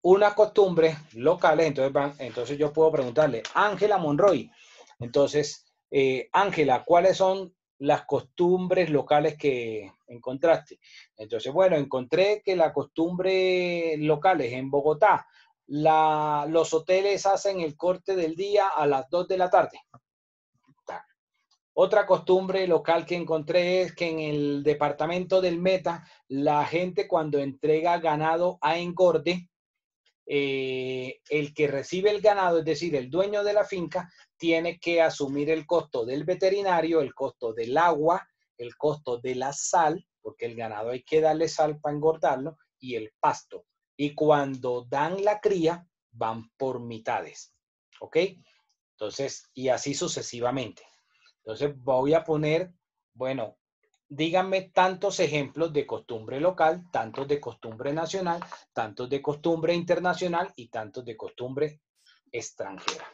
unas costumbres locales. Entonces yo puedo preguntarle, Ángela Monroy, entonces, Ángela, ¿cuáles son las costumbres locales que encontraste? Entonces, bueno, encontré que las costumbres locales en Bogotá, los hoteles hacen el corte del día a las 2 de la tarde. Otra costumbre local que encontré es que en el departamento del Meta, la gente cuando entrega ganado a engorde, el que recibe el ganado, es decir, el dueño de la finca, tiene que asumir el costo del veterinario, el costo del agua, el costo de la sal, porque el ganado hay que darle sal para engordarlo, y el pasto. Y cuando dan la cría, van por mitades. ¿Ok? Entonces, y así sucesivamente. Entonces voy a poner, bueno, díganme tantos ejemplos de costumbre local, tantos de costumbre nacional, tantos de costumbre internacional y tantos de costumbre extranjera.